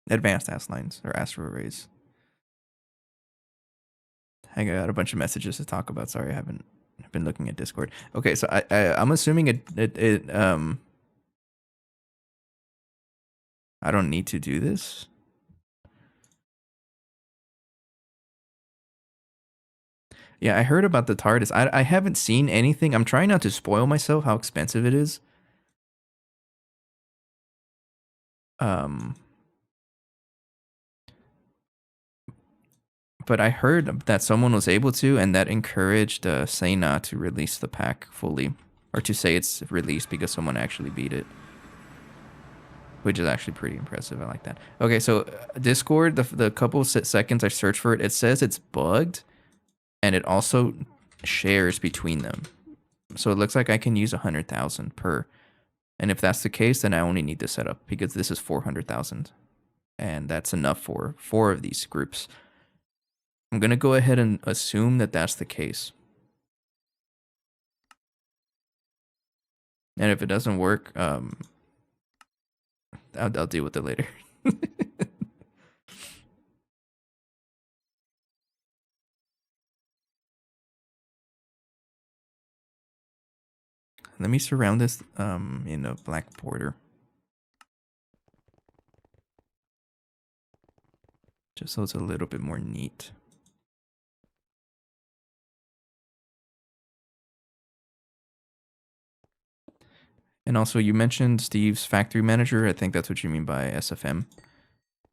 Advanced ass lines or astro arrays. I got a bunch of messages to talk about. Sorry, I haven't been looking at Discord. Okay, so I'm assuming it I don't need to do this. Yeah, I heard about the TARDIS. I haven't seen anything. I'm trying not to spoil myself how expensive it is. But I heard that someone was able to, and that encouraged Sena to release the pack fully. Or to say it's released because someone actually beat it. Which is actually pretty impressive. I like that. Okay, so Discord, the couple seconds I searched for it, it says it's bugged. And it also shares between them. So it looks like I can use 100,000 per. And if that's the case, then I only need to set up because this is 400,000. And that's enough for 4 of these groups. I'm going to go ahead and assume that that's the case. And if it doesn't work, I'll deal with it later. Let me surround this in a black border. Just so it's a little bit more neat. And also, you mentioned Steve's factory manager. I think that's what you mean by SFM.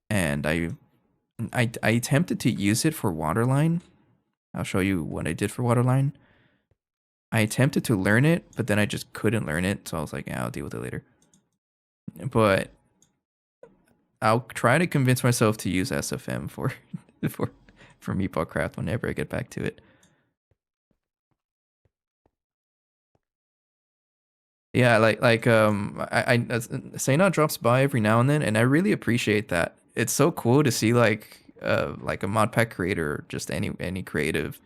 And I attempted to use it for Waterline. I'll show you what I did for Waterline. I attempted to learn it, but then I just couldn't learn it. So I was like, yeah, I'll deal with it later. But I'll try to convince myself to use SFM for Meatball Craft whenever I get back to it. Yeah, Sena drops by every now and then, and I really appreciate that. It's so cool to see like a mod pack creator, or just any creative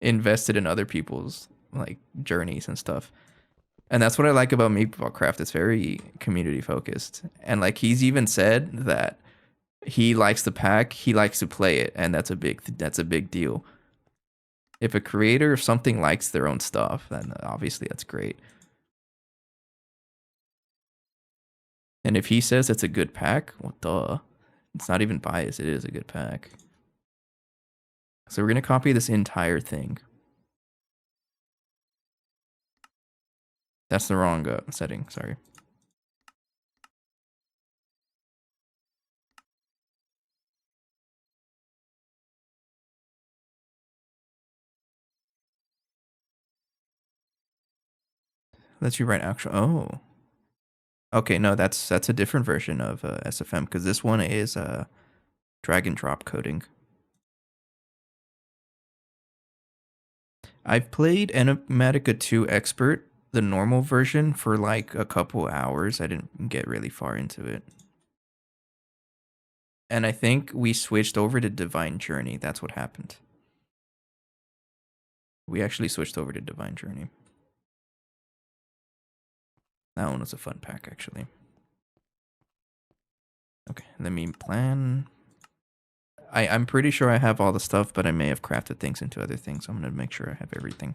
invested in other people's like journeys and stuff. And that's what I like about Meatball Craft. It's very community focused. And like he's even said that he likes the pack, he likes to play it, and that's a big deal. If a creator of something likes their own stuff, then obviously that's great. And if he says it's a good pack, well, duh. It's not even biased. It is a good pack. So we're going to copy this entire thing. That's the wrong setting. Sorry. Let's you write actual. Oh. Okay, no, that's a different version of SFM because this one is drag and drop coding. I've played Enigmatica 2 Expert, the normal version, for like a couple hours. I didn't get really far into it. And I think we switched over to Divine Journey. That's what happened. We actually switched over to Divine Journey. That one was a fun pack, actually. Okay, let me plan. I'm pretty sure I have all the stuff, but I may have crafted things into other things. I'm going to make sure I have everything.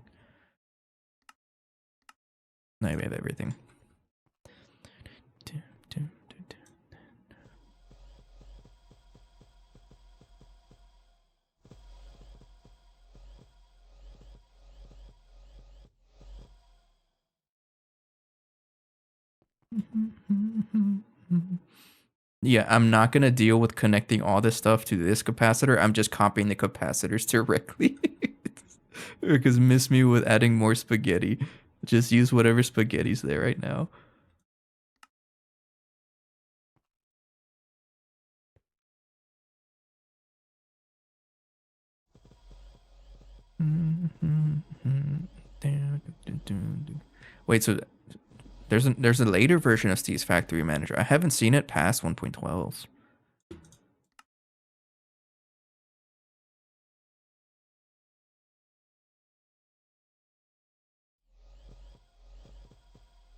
No, we have everything. Yeah, I'm not going to deal with connecting all this stuff to this capacitor. I'm just copying the capacitors directly. Because miss me with adding more spaghetti. Just use whatever spaghetti's there right now. Wait, so there's a later version of Steve's Factory Manager. I haven't seen it past 1.12.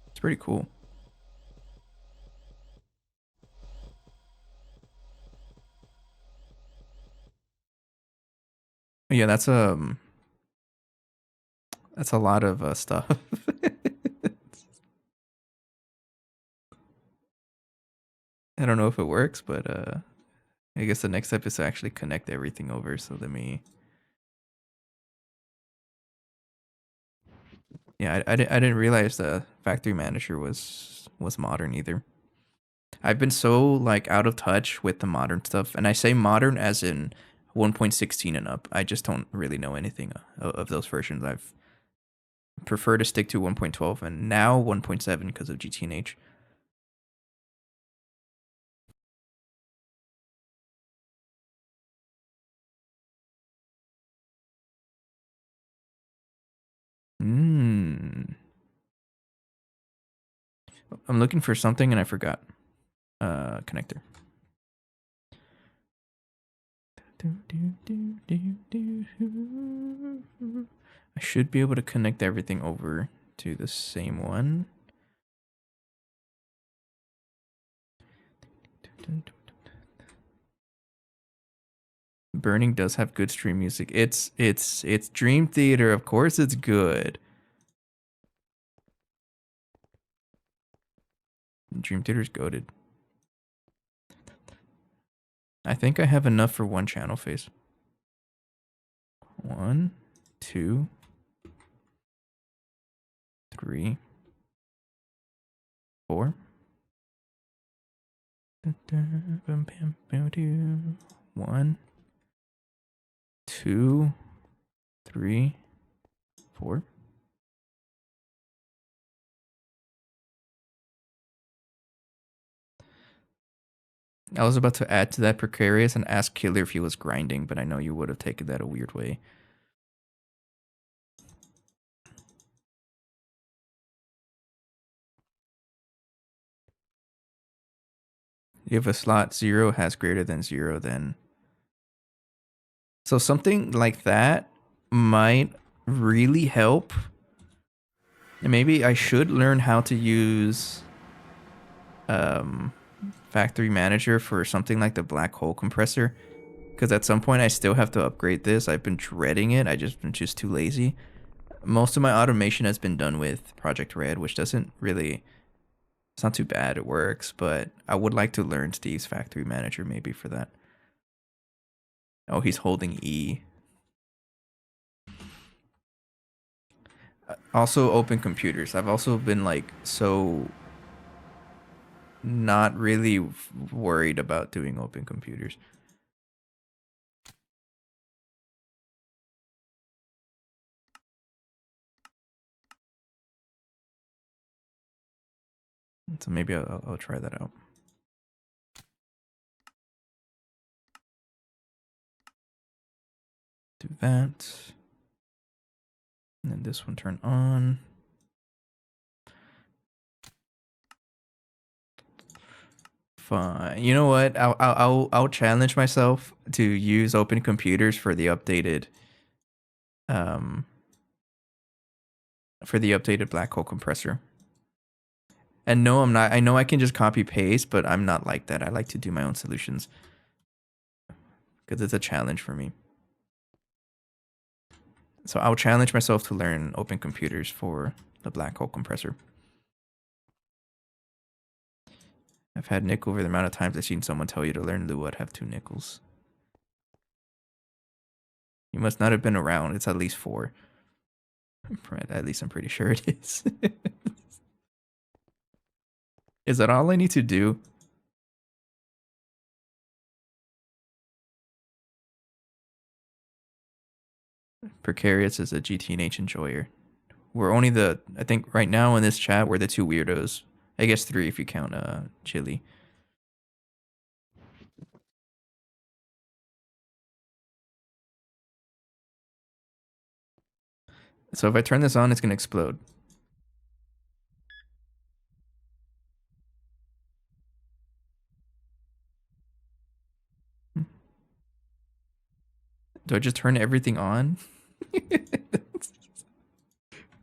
It's pretty cool. Yeah, that's a lot of stuff. I don't know if it works, but I guess the next step is to actually connect everything over. So let me. Yeah, I didn't realize the factory manager was modern either. I've been so like out of touch with the modern stuff, and I say modern as in 1.16 and up. I just don't really know anything of those versions. I've prefer to stick to 1.12 and now 1.7 because of GTNH. I'm looking for something and I forgot. Connector. I should be able to connect everything over to the same one. Burning does have good stream music. It's Dream Theater. Of course it's good. Dream Theater's goated. I think I have enough for one channel face. 1, 2, 3, 4. 1, 2, 3, 4. I was about to add to that precarious and ask Killer if he was grinding, but I know you would have taken that a weird way. If a slot 0 has greater than 0, then... So something like that might really help. And maybe I should learn how to use Factory Manager for something like the black hole compressor. Because at some point I still have to upgrade this. I've been dreading it. I've been just too lazy. Most of my automation has been done with Project Red, which doesn't really... It's not too bad, it works, but I would like to learn Steve's Factory Manager maybe for that. Oh, he's holding E. Also, open computers. I've also been like so not really worried about doing open computers. So maybe I'll try that out. Do that. And then this one turn on. Fine. You know what? I'll challenge myself to use open computers um for the updated black hole compressor. And no, I'm not. I know I can just copy paste, but I'm not like that. I like to do my own solutions because it's a challenge for me. So I'll challenge myself to learn open computers for the black hole compressor. I've had nickel over the amount of times I've seen someone tell you to learn Lua, I'd have 2 nickels. You must not have been around. It's at least 4. At least I'm pretty sure it is. Is that all I need to do? Precarious is a GT&H enjoyer. We're only I think right now in this chat, we're the 2 weirdos. I guess 3 if you count Chili. So if I turn this on, it's going to explode. Do I just turn everything on? I'm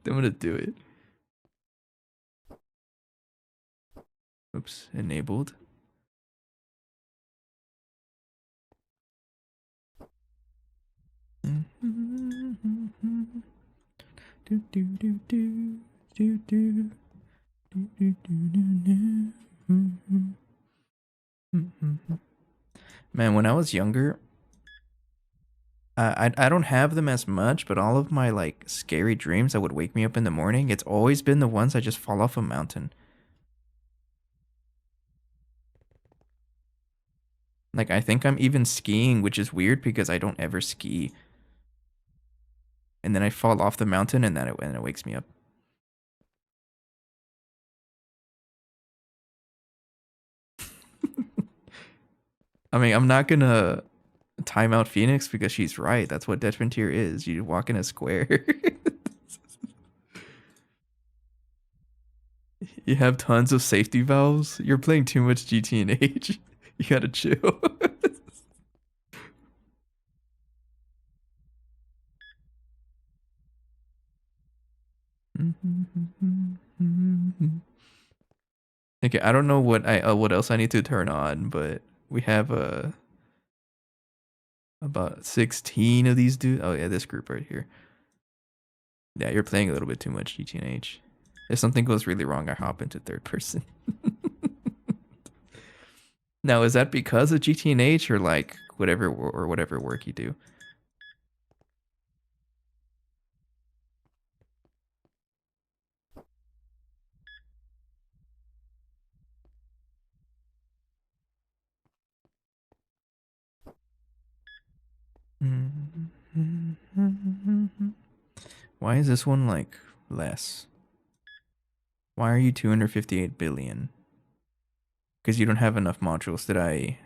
going to do it. Oops, enabled. Man, when I was younger, I don't have them as much, but all of my like scary dreams that would wake me up in the morning, it's always been the ones I just fall off a mountain. Like I think I'm even skiing, which is weird because I don't ever ski. And then I fall off the mountain and it wakes me up. I mean, I'm not gonna time out Phoenix because she's right. That's what Death Frontier is. You walk in a square. You have tons of safety valves. You're playing too much GT&H. You gotta chill. Okay, I don't know what else I need to turn on, but we have about 16 of these dudes. Oh yeah, this group right here. Yeah, you're playing a little bit too much GT&H. If something goes really wrong, I hop into third person. Now, is that because of GT&H or like whatever work you do? Why is this one like less? Why are you 258 billion? Because you don't have enough modules. I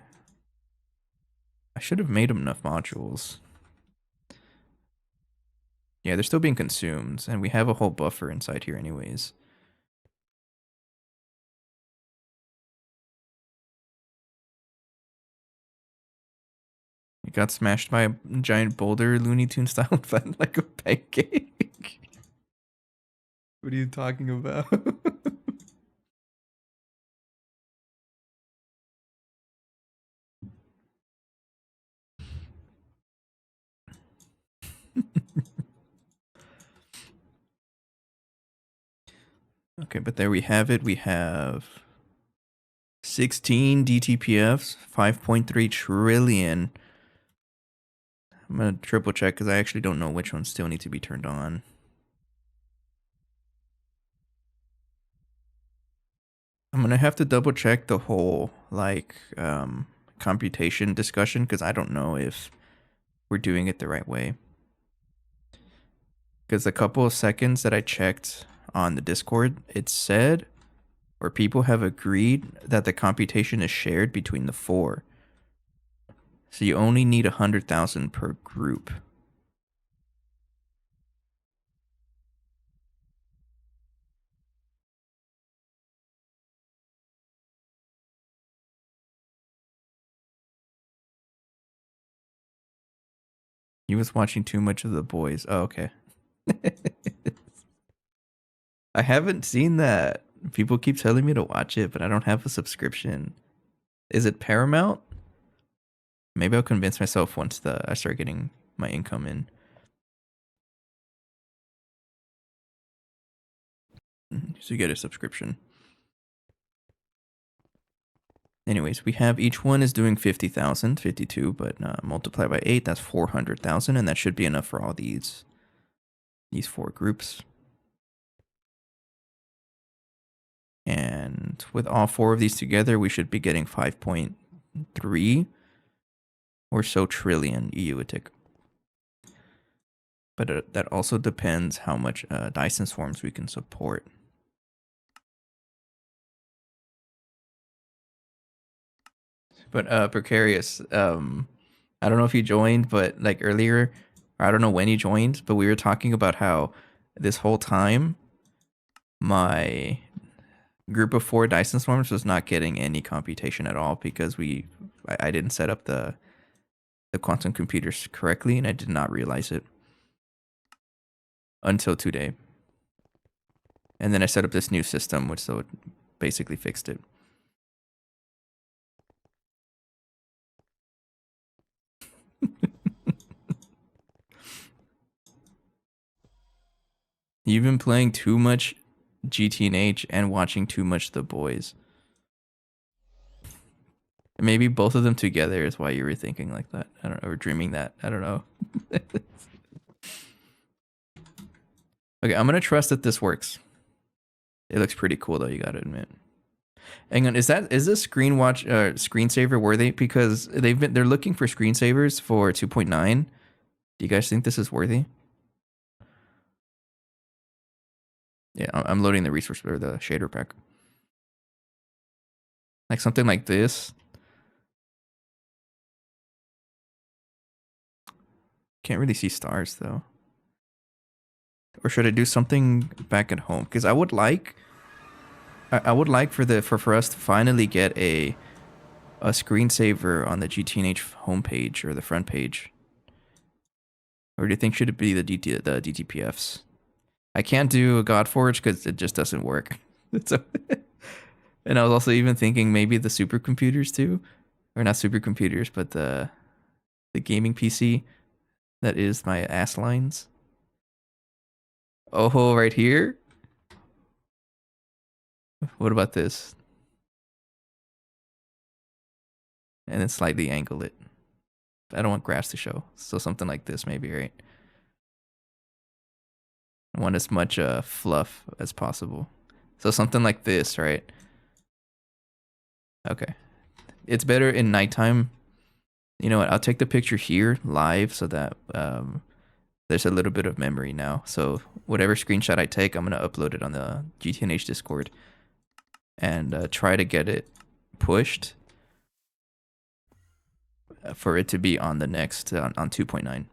should have made enough modules. Yeah, they're still being consumed, and we have a whole buffer inside here anyways. It got smashed by a giant boulder, Looney Tune style, flat like a pancake. What are you talking about? Okay, but there we have it. We have 16 DTPFs, 5.3 trillion. I'm gonna triple check because I actually don't know which ones still need to be turned on. I'm gonna have to double check the whole like computation discussion because I don't know if we're doing it the right way. Because a couple of seconds that I checked on the Discord, it said, or people have agreed that the computation is shared between the 4. So you only need 100,000 per group. He was watching too much of The Boys. Oh, okay. I haven't seen that. People keep telling me to watch it, but I don't have a subscription. Is it Paramount? Maybe I'll convince myself once I start getting my income in. So you get a subscription. Anyways, we have each one is doing 50,000, 52, but multiply by 8, that's 400,000, and that should be enough for all these 4 groups. And with all 4 of these together, we should be getting 5.3 or so trillion EUitic. But that also depends how much Dyson swarms we can support. But Precarious, I don't know if you joined, but like earlier, or I don't know when you joined, but we were talking about how this whole time my group of 4 Dyson swarms was not getting any computation at all because I didn't set up the quantum computers correctly, and I did not realize it until today. And then I set up this new system, which so it basically fixed it. You've been playing too much GT&H and watching too much The Boys. Maybe both of them together is why you were thinking like that. I don't know, or dreaming that. I don't know. Okay, I'm gonna trust that this works. It looks pretty cool though, you gotta admit. Hang on, is this screensaver worthy? Because they're looking for screensavers for 2.9. Do you guys think this is worthy? Yeah, I'm loading the resource or the shader pack. Like something like this. Can't really see stars though. Or should I do something back at home? Because I would like for us to finally get a screensaver on the GTNH homepage or the front page. Or do you think should it be the DTPFs? I can't do a Godforge because it just doesn't work. And I was also even thinking maybe the supercomputers too, or not supercomputers, but the gaming PC that is my ass lines. Oh, right here. What about this? And then slightly angle it. I don't want grass to show, so something like this maybe, right? I want as much fluff as possible. So something like this, right? Okay. It's better in nighttime. You know what? I'll take the picture here live so that there's a little bit of memory now. So whatever screenshot I take, I'm going to upload it on the GTNH Discord and try to get it pushed for it to be on the next, on 2.9.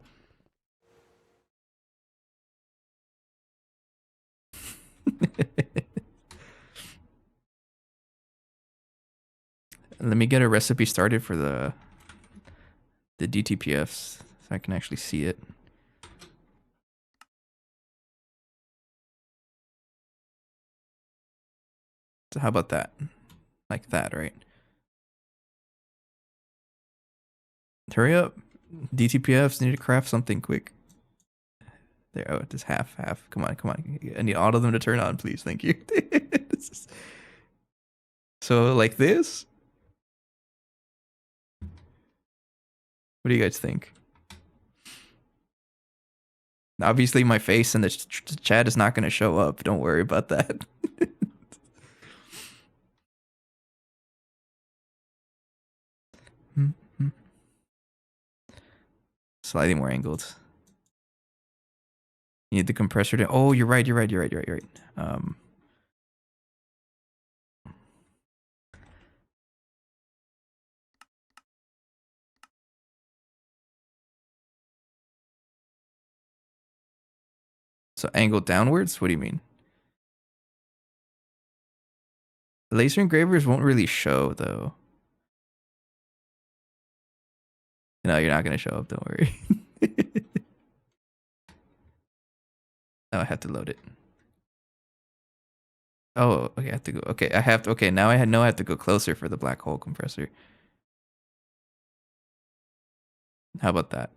Let me get a recipe started for the DTPFs so I can actually see it. So how about that? Like that, right? Hurry up. DTPFs need to craft something quick. There, oh, just half. Come on. I need all of them to turn on, please. Thank you. So, like this? What do you guys think? Obviously, my face in the chat is not going to show up. Don't worry about that. Slightly more angled. You need the compressor to... Oh, you're right. So angled downwards? What do you mean? Laser engravers won't really show, though. No, you're not going to show up. Don't worry. Oh, I have to load it. Oh, okay, I have to go. Okay, I have to. Okay, now I have to go closer for the black hole compressor. How about that?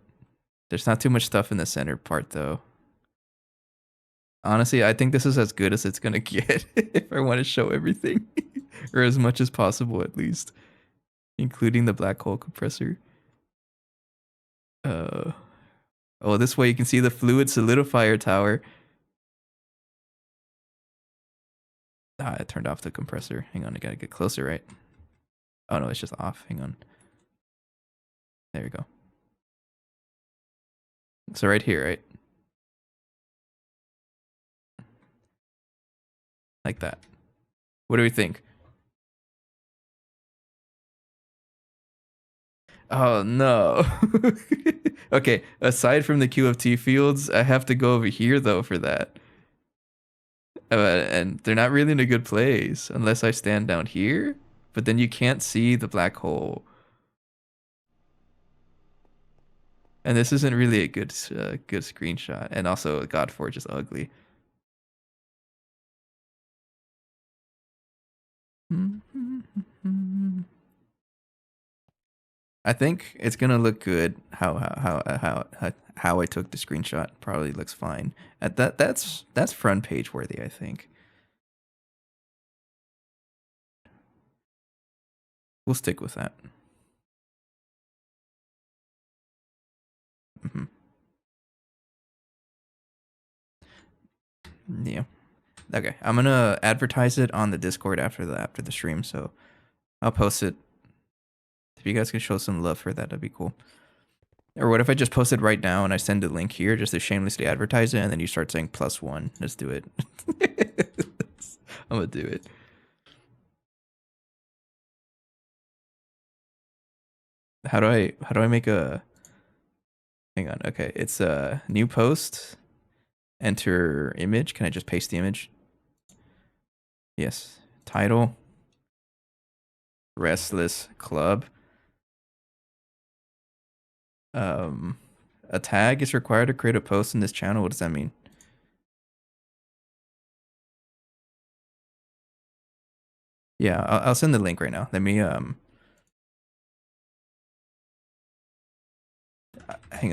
There's not too much stuff in the center part though. Honestly, I think this is as good as it's gonna get if I want to show everything, or as much as possible at least, including the black hole compressor. Uh, oh, this way you can see the fluid solidifier tower. Ah, I turned off the compressor. Hang on, I gotta get closer, right? Oh no, it's just off. Hang on. There we go. So right here, right? Like that. What do we think? Oh no. Okay, aside from the QFT fields, I have to go over here though for that. And they're not really in a good place unless I stand down here. But then you can't see the black hole. And this isn't really a good good screenshot. And also, Godforge is ugly. I think it's gonna look good. How I took the screenshot probably looks fine. That's front page worthy. I think we'll stick with that. Hmm. Yeah. Okay, I'm gonna advertise it on the Discord after the stream, so I'll post it. If you guys could show some love for that, that'd be cool. Or what if I just post it right now and I send a link here just to shamelessly advertise it, and then you start saying +1? Let's do it. I'm gonna do it. How do I make a? Hang on. Okay, it's a new post. Enter image. Can I just paste the image? Yes. Title. Restless Club. A tag is required to create a post in this channel. What does that mean? Yeah, I'll send the link right now. Let me hang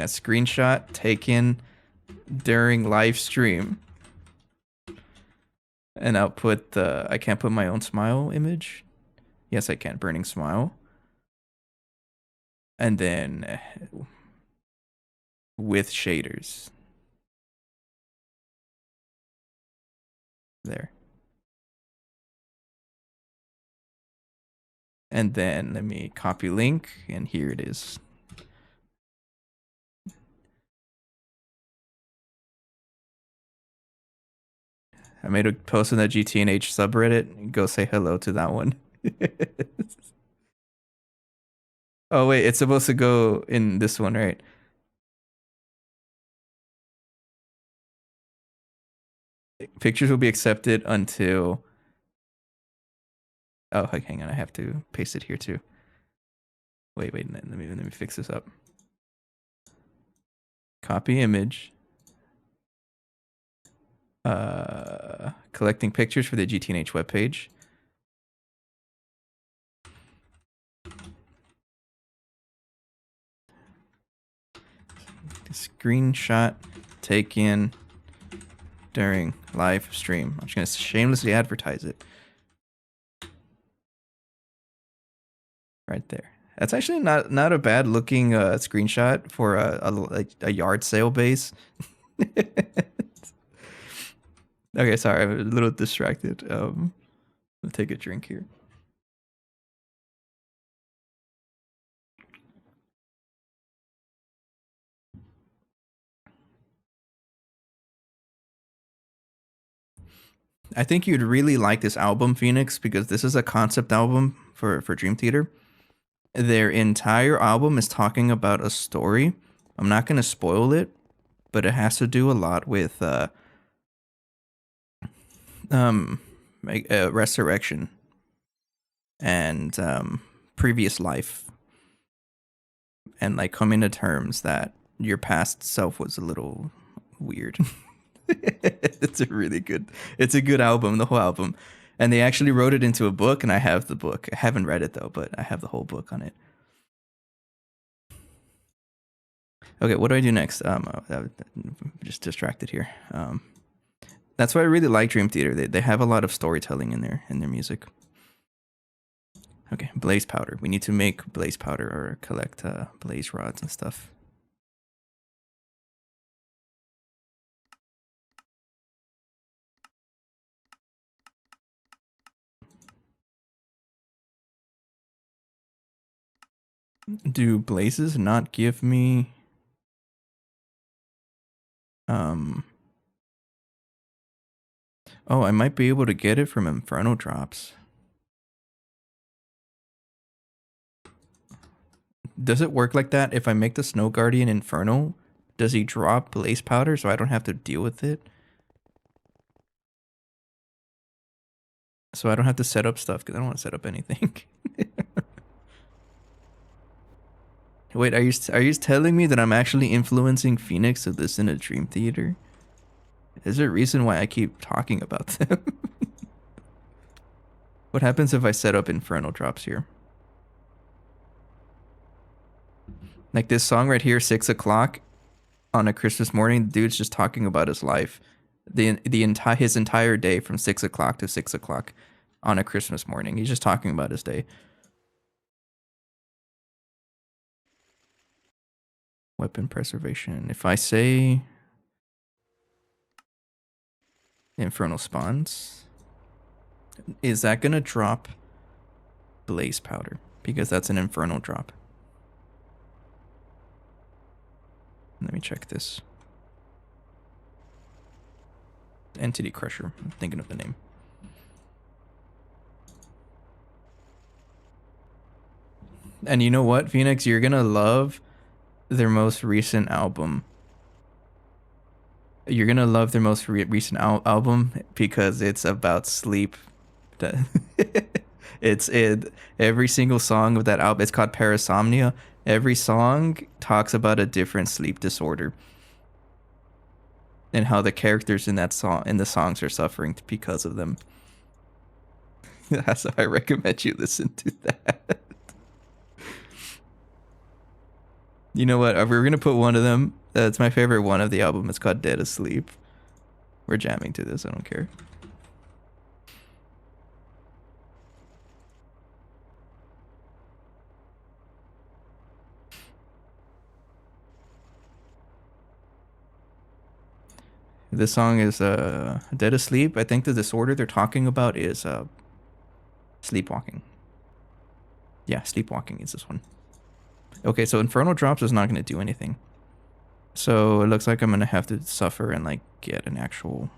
on. Screenshot taken during live stream, and I'll put the. I can't put my own smile image. Yes, I can. Burning smile, and then with shaders. There. And then let me copy link, and here it is. I made a post in the GTNH subreddit. Go say hello to that one. Oh wait, it's supposed to go in this one, right? Pictures will be accepted until. Oh, hang on, I have to paste it here too. Wait, let me fix this up. Copy image. Collecting pictures for the GTNH webpage. Screenshot taken during live stream. I'm just gonna shamelessly advertise it. Right there. That's actually not a bad looking screenshot for a yard sale base. Okay, sorry, I'm a little distracted. I'll take a drink here. I think you'd really like this album, Phoenix, because this is a concept album for Dream Theater. Their entire album is talking about a story. I'm not going to spoil it, but it has to do a lot with resurrection and previous life, and like coming to terms that your past self was a little weird. It's a really good. It's a good album, the whole album, and they actually wrote it into a book, and I have the book. I haven't read it though, but I have the whole book on it. Okay, what do I do next? I'm just distracted here. That's why I really like Dream Theater. They have a lot of storytelling in their music. Okay, blaze powder. We need to make blaze powder or collect blaze rods and stuff. Do blazes not give me oh, I might be able to get it from Inferno drops. Does it work like that? If I make the Snow Guardian Inferno, does he drop blaze powder so I don't have to deal with it? So I don't have to set up stuff because I don't want to set up anything. Wait, are you telling me that I'm actually influencing Phoenix to listen to Dream Theater? Is there a reason why I keep talking about them? What happens if I set up Inferno drops here? Like this song right here, 6 o'clock on a Christmas morning, the dude's just talking about his life. His entire day from 6 o'clock to 6 o'clock on a Christmas morning. He's just talking about his day. Weapon preservation. If I say Infernal Spawns, is that gonna drop blaze powder? Because that's an infernal drop. Let me check this. Entity Crusher. I'm thinking of the name. And you know what, Phoenix? You're gonna love their most recent album. You're gonna love their most recent album because it's about sleep. Every single song of that album. It's called Parasomnia. Every song talks about a different sleep disorder and how the characters in the songs are suffering because of them. So I recommend you listen to that. You know what? We're gonna put one of them. It's my favorite one of the album. It's called Dead Asleep. We're jamming to this. I don't care. This song is Dead Asleep. I think the disorder they're talking about is sleepwalking. Yeah, sleepwalking is this one. Okay, so Infernal Drops is not going to do anything. So it looks like I'm going to have to suffer and like get an actual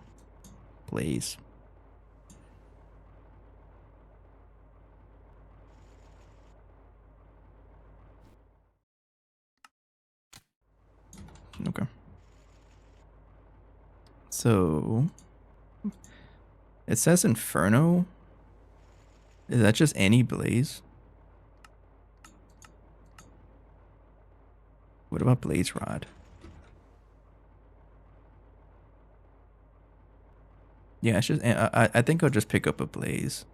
blaze. Okay. So it says Inferno. Is that just any blaze? What about Blaze Rod? Yeah, it's just I think I'll just pick up a blaze.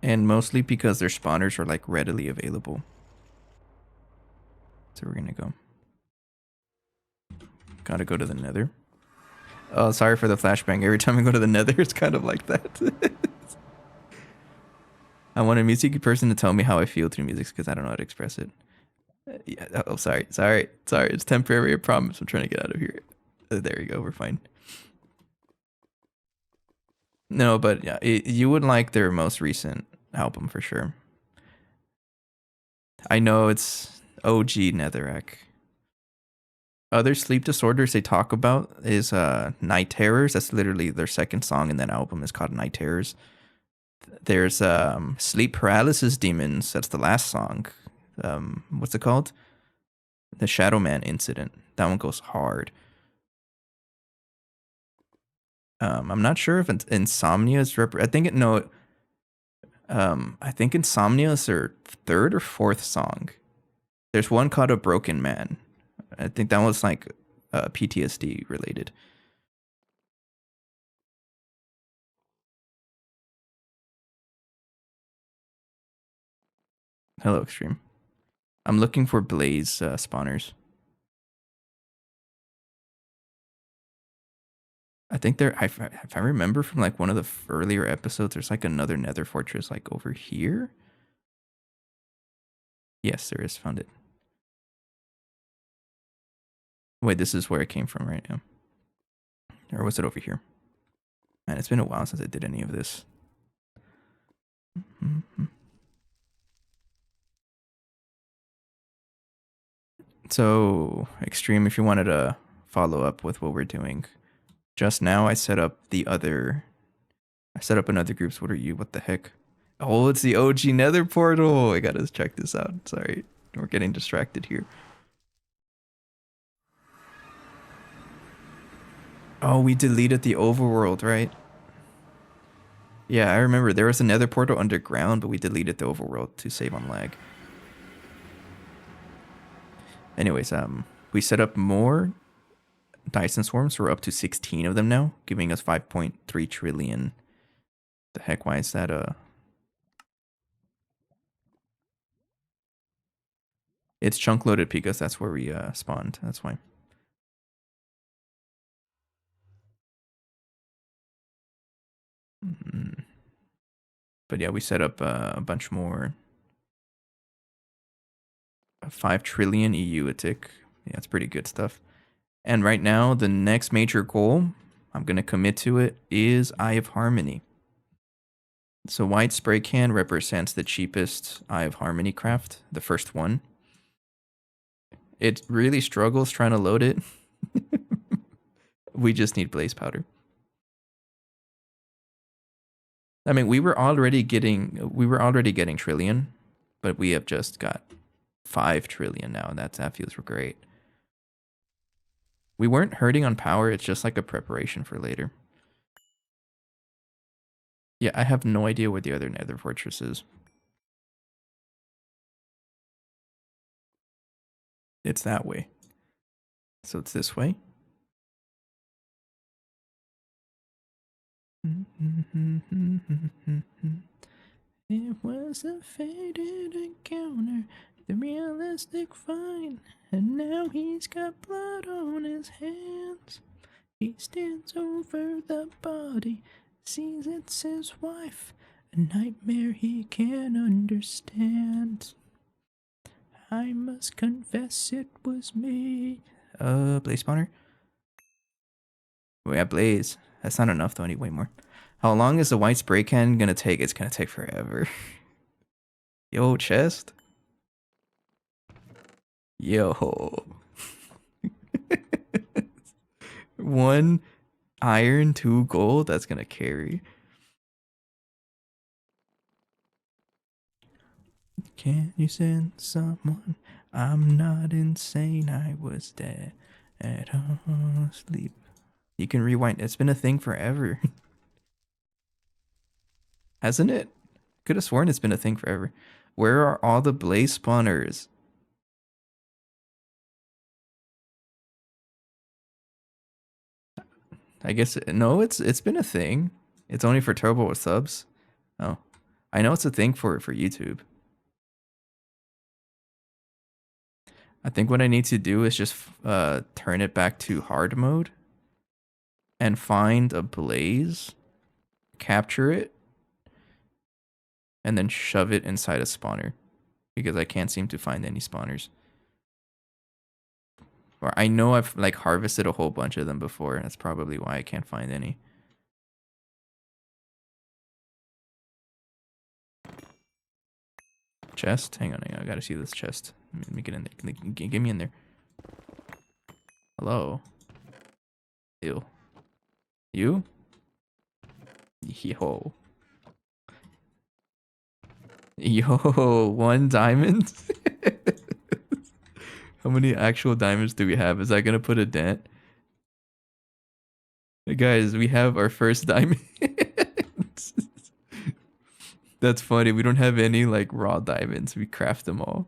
And mostly because their spawners are like readily available. So we're gonna go. Gotta go to the nether. Oh, sorry for the flashbang. Every time I go to the nether, it's kind of like that. I want a music person to tell me how I feel through music because I don't know how to express it. Yeah. Oh, sorry. It's temporary. I promise. I'm trying to get out of here. There you go. We're fine. No, but yeah, you would like their most recent album for sure. I know it's OG Netherrack. Other sleep disorders they talk about is Night Terrors. That's literally their second song in that album is called Night Terrors. There's Sleep Paralysis Demons. That's the last song. What's it called? The Shadow Man Incident. That one goes hard. I'm not sure if Insomnia is I think I think Insomnia is their third or fourth song. There's one called A Broken Man. I think that was like PTSD related. Hello, Extreme. I'm looking for Blaze spawners. I think there, if I remember from like one of the earlier episodes, there's like another nether fortress like over here. Yes, there is. Found it. Wait, this is where it came from right now. Or was it over here? Man, it's been a while since I did any of this. So, Extreme, if you wanted to follow up with what we're doing, just now I set up another groups. What are you? What the heck? Oh, it's the OG Nether portal. I gotta check this out. Sorry, we're getting distracted here. Oh, we deleted the overworld, right? Yeah, I remember there was a Nether portal underground, but we deleted the overworld to save on lag. Anyways, we set up more Dyson swarms. We're up to 16 of them now, giving us 5.3 trillion. The heck, why is that It's chunk loaded because that's where we spawned. That's why. But yeah, we set up a bunch more. 5 trillion EU a tick. Yeah, it's pretty good stuff. And right now, the next major goal, I'm going to commit to it, is Eye of Harmony. So white spray can represents the cheapest Eye of Harmony craft, the first one. It really struggles trying to load it. We just need blaze powder. I mean, we were already getting trillion, but we have just got 5 trillion now. That feels great. We weren't hurting on power. It's just like a preparation for later. Yeah, I have no idea where the other nether fortress is. It's that way. So it's this way. It was a fated encounter, the realistic find, and now he's got blood on his hands. He stands over the body, sees it's his wife, a nightmare he can't understand. I must confess it was me. Blaze spawner? We have Blaze. That's not enough though, I need way more. How long is the white spray can gonna take? It's gonna take forever. Yo, chest. Yo. 1 iron, 2 gold. That's gonna carry. Can you send someone? I'm not insane. I was dead at home sleep. You can rewind. It's been a thing forever. Hasn't it? Could have sworn it's been a thing forever. Where are all the blaze spawners? I guess no, it's been a thing. It's only for turbo with subs. Oh, I know it's a thing for YouTube. I think what I need to do is just turn it back to hard mode and find a blaze, capture it, and then shove it inside a spawner because I can't seem to find any spawners. Or I know I've like harvested a whole bunch of them before. That's probably why I can't find any. Chest? Hang on. I gotta see this chest. Let me get in there. Get me in there. Hello? Ew. You? Yo. Yo, 1 diamond? How many actual diamonds do we have? Is that gonna put a dent? Hey guys, we have our first diamond. That's funny. We don't have any like raw diamonds. We craft them all.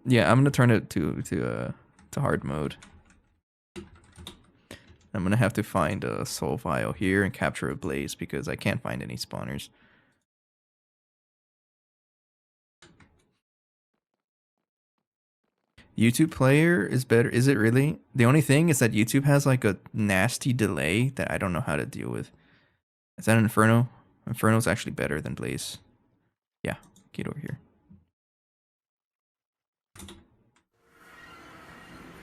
Yeah, I'm gonna turn it to hard mode. I'm gonna have to find a soul vial here and capture a blaze because I can't find any spawners. YouTube player is better. Is it really? The only thing is that YouTube has like a nasty delay that I don't know how to deal with. Is that Inferno? Inferno's actually better than Blaze. Yeah, get over here.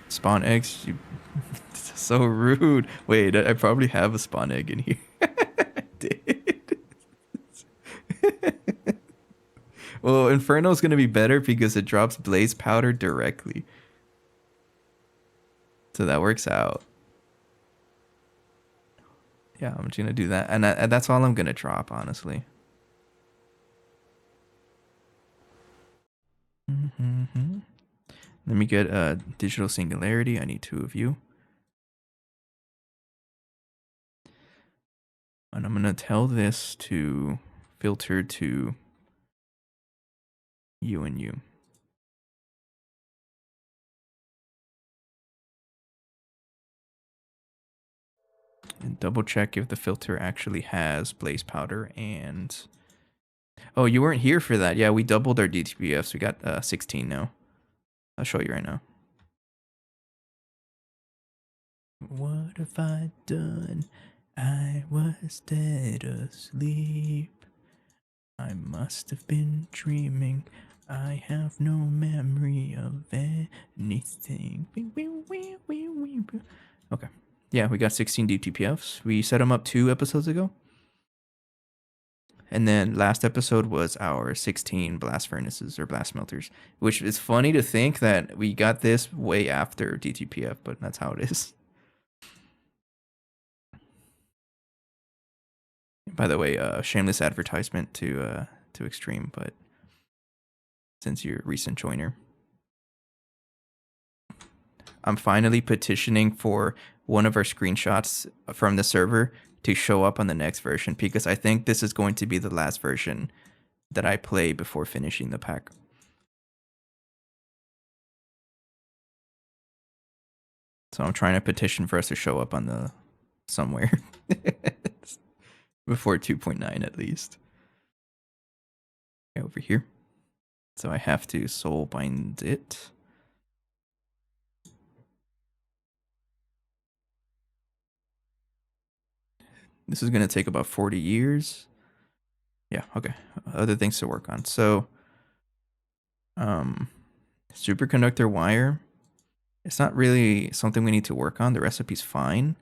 Spawn eggs? You so rude. Wait, I probably have a spawn egg in here. I did. Well, Inferno's gonna be better because it drops blaze powder directly. So that works out. Yeah, I'm just gonna do that. And that's all I'm gonna drop, honestly. Mm-hmm. Let me get a digital singularity. I need 2 of you. And I'm gonna tell this to filter to you and you. And double check if the filter actually has blaze powder and... Oh, you weren't here for that. Yeah, we doubled our DTBFs. We got 16 now. I'll show you right now. What have I done? I was dead asleep. I must have been dreaming. I have no memory of anything. Okay. Yeah, we got 16 DTPFs. We set them up 2 episodes ago. And then last episode was our 16 blast furnaces or blast smelters, which is funny to think that we got this way after DTPF, but that's how it is. By the way, shameless advertisement to Extreme, but since you're a recent joiner, I'm finally petitioning for one of our screenshots from the server to show up on the next version because I think this is going to be the last version that I play before finishing the pack. So I'm trying to petition for us to show up on the somewhere before 2.9 at least. Okay, over here. So I have to soul bind it. This is going to take about 40 years. Yeah, okay. Other things to work on. So, superconductor wire. It's not really something we need to work on. The recipe's fine.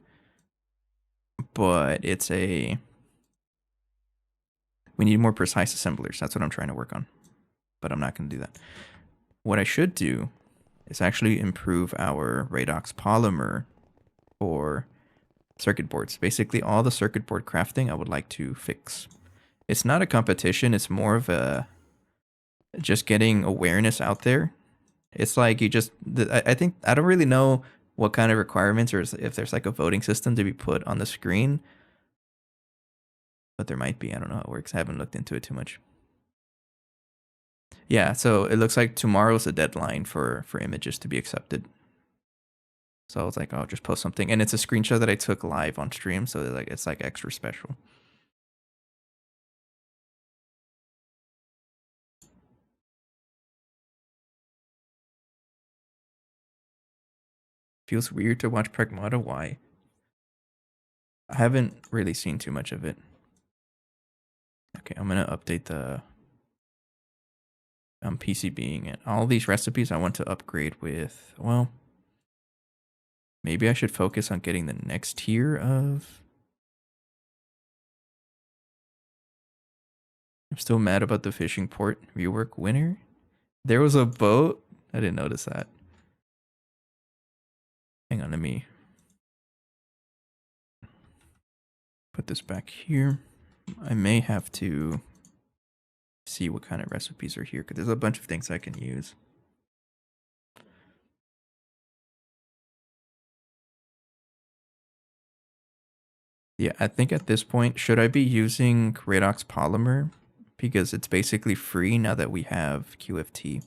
But it's we need more precise assemblers. That's what I'm trying to work on. But I'm not going to do that. What I should do is actually improve our Radox polymer for circuit boards. Basically, all the circuit board crafting I would like to fix. It's not a competition. It's more of a just getting awareness out there. It's like you just, I think, I don't really know what kind of requirements or if there's like a voting system to be put on the screen. But there might be. I don't know how it works. I haven't looked into it too much. Yeah, so it looks like tomorrow's a deadline for images to be accepted. So I was like, I'll just post something. And it's a screenshot that I took live on stream, so it's like extra special. Feels weird to watch Pragmata. Why? I haven't really seen too much of it. Okay, I'm gonna update the PCBing it. All these recipes I want to upgrade with. Well, maybe I should focus on getting the next tier of. I'm still mad about the fishing port rework winner. There was a boat. I didn't notice that. Hang on, let me put this back here. I may have to see what kind of recipes are here because there's a bunch of things I can use. Yeah, I think at this point, should I be using Redox Polymer? Because it's basically free now that we have QFT.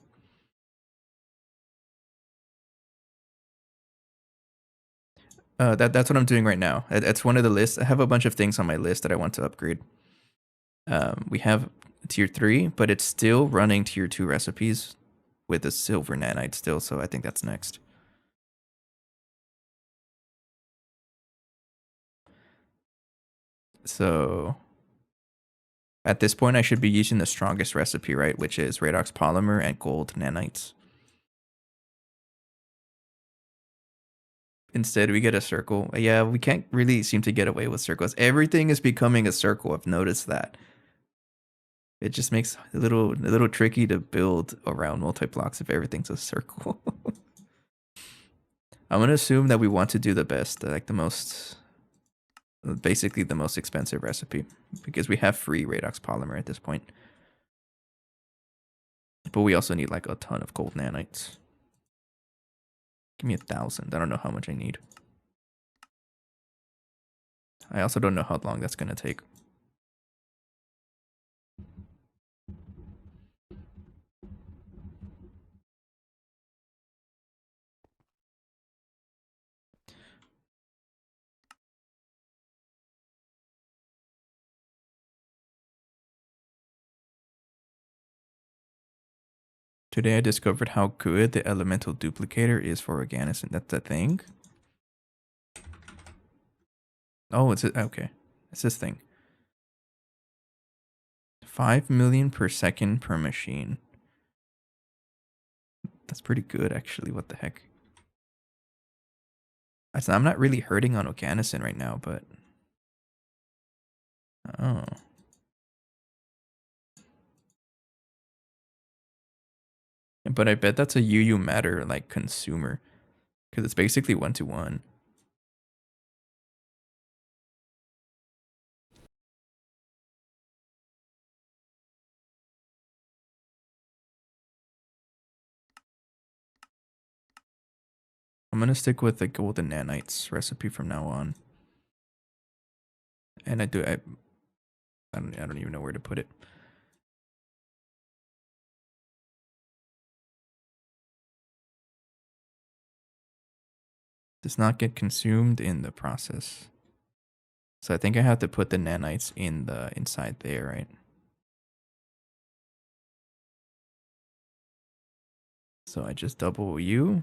That's what I'm doing right now. It's one of the lists. I have a bunch of things on my list that I want to upgrade. We have tier 3, but it's still running tier 2 recipes with the silver nanite still, so I think that's next. So at this point, I should be using the strongest recipe, right? Which is redox polymer and gold nanites. Instead, we get a circle. Yeah, we can't really seem to get away with circles. Everything is becoming a circle. I've noticed that. It just makes it a little tricky to build around multi-blocks if everything's a circle. I'm gonna assume that we want to do the best, like the most, basically the most expensive recipe, because we have free redox polymer at this point. But we also need like a ton of gold nanites. Give me 1,000. I don't know how much I need. I also don't know how long that's gonna take. Today I discovered how good the elemental duplicator is for Organis, and that's the thing. Oh, it's okay. It's this thing. 5 million per second per machine. That's pretty good, actually. What the heck? I'm not really hurting on Organicin right now, but oh, but I bet that's a UU matter like consumer, because it's basically 1-to-1. I'm gonna stick with the golden nanites recipe from now on, and I don't even know where to put it. Does not get consumed in the process. So I think I have to put the nanites in the inside there, right? So I just double U.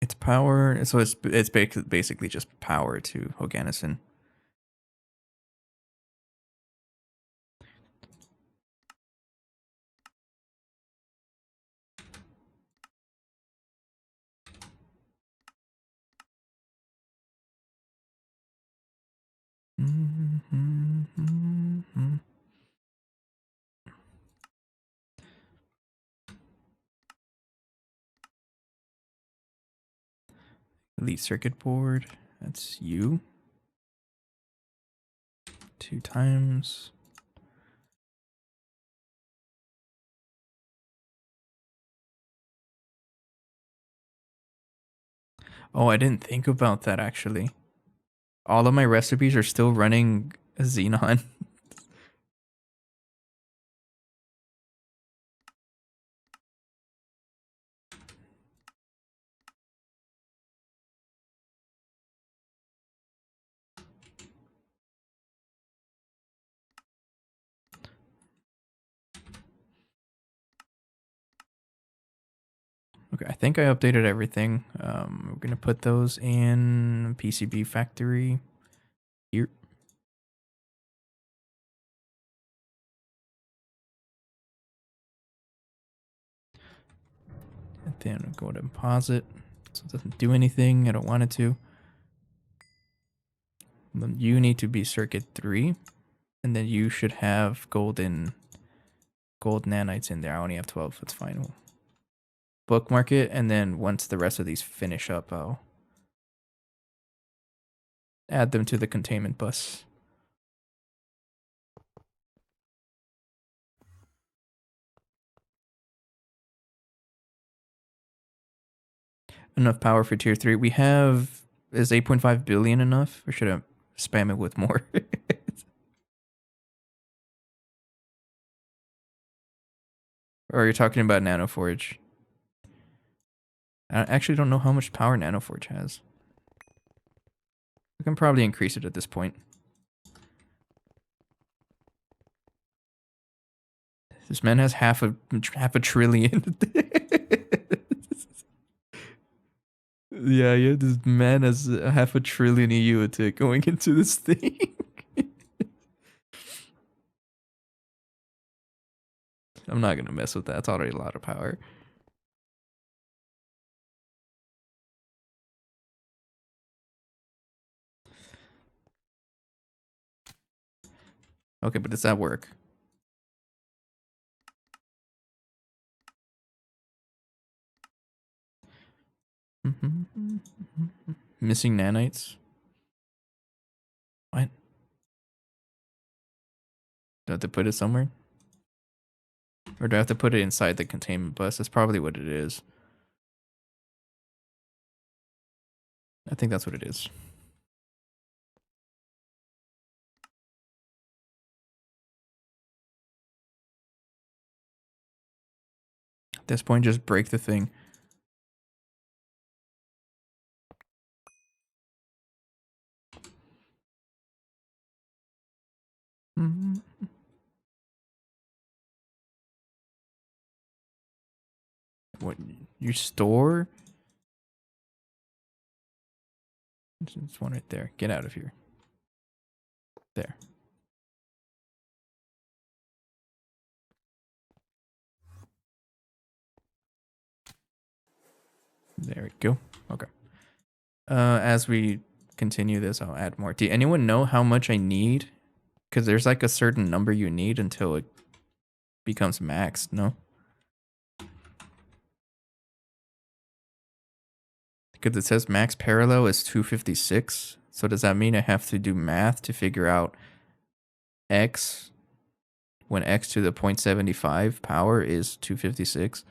It's power, so it's basically just power to Organicin. Elite circuit board. That's U. 2 times. Oh, I didn't think about that actually. All of my recipes are still running Xenon. Okay, I think I updated everything. We're gonna put those in PCB factory here. And then go to deposit. So it doesn't do anything. I don't want it to. Then you need to be circuit 3. And then you should have gold nanites in there. I only have 12. That's fine. We'll bookmark it, and then once the rest of these finish up, I'll add them to the containment bus. Enough power for tier 3. We have, is 8.5 billion enough? Or should I spam it with more? Or you're talking about Nanoforge? I actually don't know how much power Nanoforge has. We can probably increase it at this point. This man has half a trillion. Yeah, this man has half a trillion EU going into this thing. I'm not gonna mess with that. It's already a lot of power. Okay, but does that work? Missing nanites? What? Do I have to put it somewhere? Or do I have to put it inside the containment bus? That's probably what it is. I think that's what it is. At this point, just break the thing. What? You store? There's one right there. Get out of here. There. There we go. Okay. As we continue this, I'll add more. Do anyone know how much I need? Because there's like a certain number you need until it becomes maxed, no? Because it says max parallel is 256. So does that mean I have to do math to figure out x when x to the 0.75 power is 256?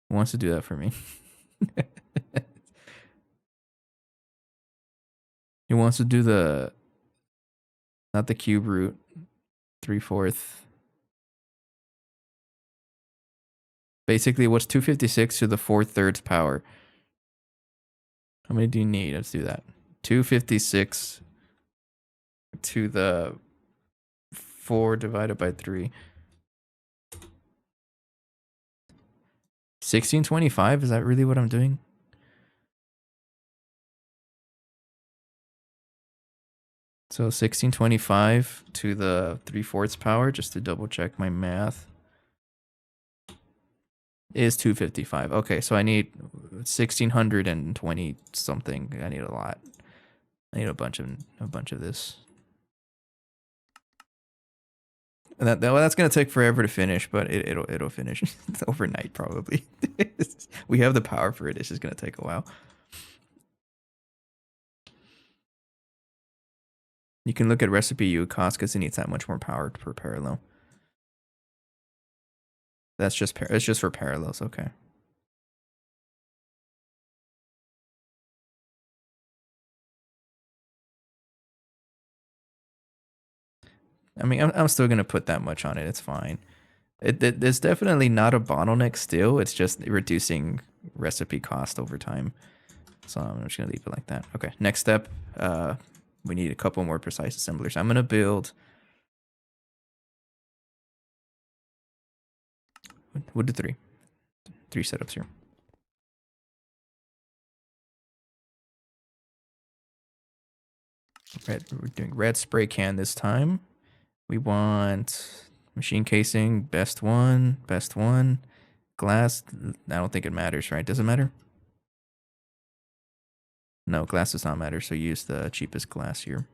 Who wants to do that for me? He wants to do the, not the cube root, 3/4. Basically, what's 256 to the 4/3 power? How many do you need? Let's do that. 256 to the 4 divided by 3. 1625? Is that really what I'm doing? So 1625 to the 3/4 power, just to double check my math, is 255. Okay, so I need 1620 something. I need a lot. I need a bunch of this. And that's gonna take forever to finish, but it'll finish overnight probably. We have the power for it. It's just gonna take a while. You can look at recipe U cost because it needs that much more power per parallel. That's just it's just for parallels. Okay. I mean, I'm still gonna put that much on it. It's fine. It's definitely not a bottleneck still. It's just reducing recipe cost over time. So I'm just gonna leave it like that. Okay, next step. We need a couple more precise assemblers. I'm gonna build. We'll do three setups here. We're doing red spray can this time. We want machine casing, best one. Glass, I don't think it matters, right? Does it matter? No, glass does not matter, so use the cheapest glass here.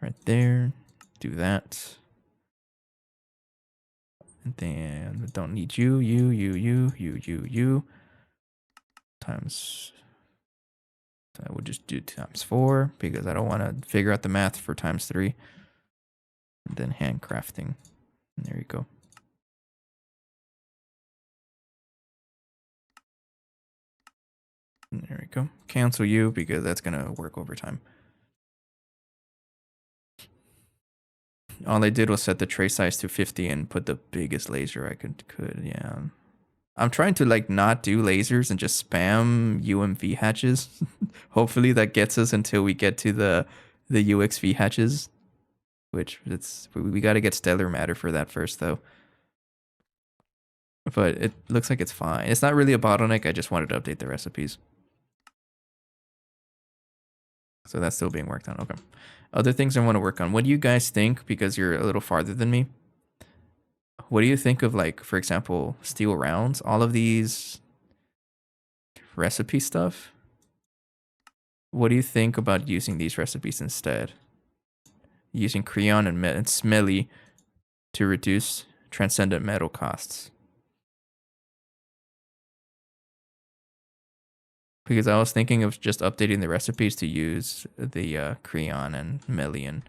Right there, do that. And then don't need you. Times, I would just do times 4 because I don't want to figure out the math for times 3. And then handcrafting. And there you go. And there we go. Cancel you because that's going to work over time. All I did was set the tray size to 50 and put the biggest laser I could. Yeah. I'm trying to like not do lasers and just spam UMV hatches. Hopefully that gets us until we get to the UXV hatches, which we got to get stellar matter for that first though. But it looks like it's fine. It's not really a bottleneck. I just wanted to update the recipes. So that's still being worked on. Okay. Other things I want to work on. What do you guys think? Because you're a little farther than me. What do you think of, like, for example, steel rounds? All of these recipe stuff. What do you think about using these recipes instead? Using Creon and Smelly to reduce transcendent metal costs. Because I was thinking of just updating the recipes to use the Creon and Melian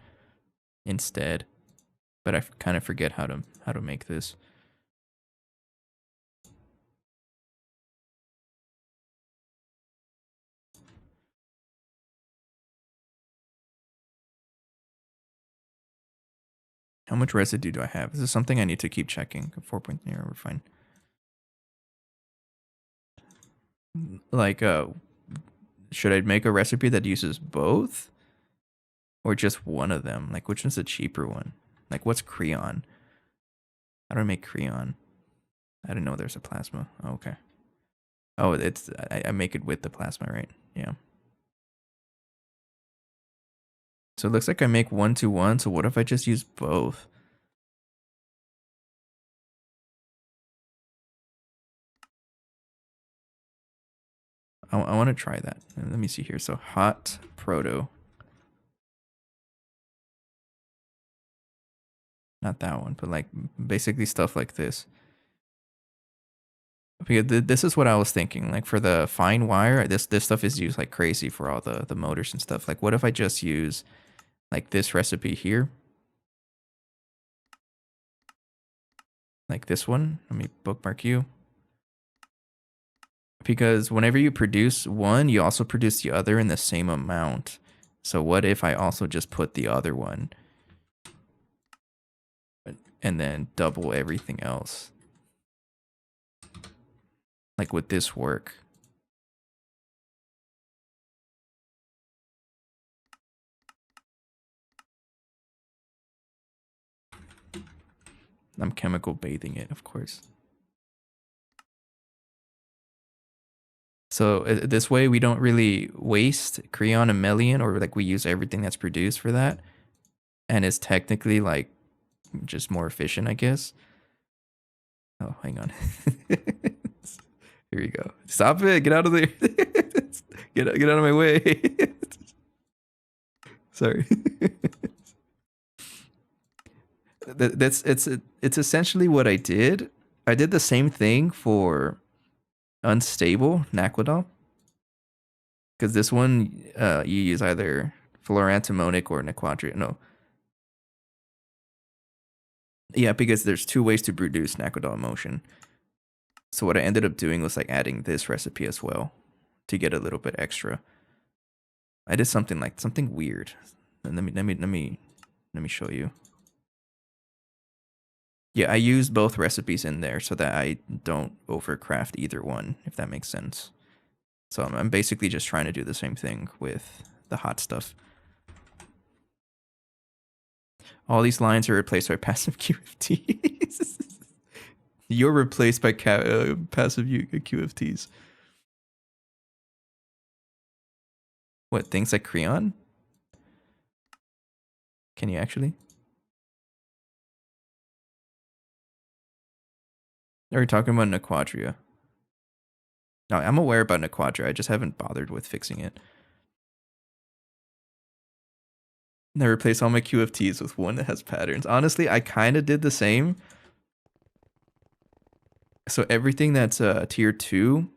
instead. But I kind of forget how to make this. How much residue do I have? This is something I need to keep checking. 4.0, we're fine. Like, should I make a recipe that uses both? Or just one of them? Like, which one's the cheaper one? Like, what's Creon? How do I make Creon? I didn't know there's a plasma. Oh, okay. Oh, it's I make it with the plasma, right? Yeah. So it looks like I make 1-to-1. So what if I just use both? I want to try that. Let me see here. So hot proto. Not that one, but like basically stuff like this. Because this is what I was thinking. Like for the fine wire, this stuff is used like crazy for all the motors and stuff. Like what if I just use like this recipe here? Like this one. Let me bookmark you. Because whenever you produce one, you also produce the other in the same amount. So what if I also just put the other one and then double everything else? Like, would this work? I'm chemical bathing it, of course. So this way we don't really waste Creon and Melian, or like we use everything that's produced for that. And it's technically like just more efficient, I guess. Oh, hang on. Here we go. Stop it. Get out of there. Get out of my way. Sorry. It's essentially what I did. I did the same thing for unstable Naquadol. Because this one, you use either fluorantimonic or Nequadria. No. Yeah, because there's two ways to produce Naquadol emulsion. So what I ended up doing was like adding this recipe as well to get a little bit extra. I did something weird. And let me show you. Yeah, I used both recipes in there so that I don't overcraft either one, if that makes sense. So I'm basically just trying to do the same thing with the hot stuff. All these lines are replaced by passive QFTs. You're replaced by passive QFTs. What, things like Creon? Can you actually? Are you talking about Nequadria? No, I'm aware about Nequadria. I just haven't bothered with fixing it. I replace all my QFTs with one that has patterns. Honestly, I kind of did the same. So everything that's tier 2,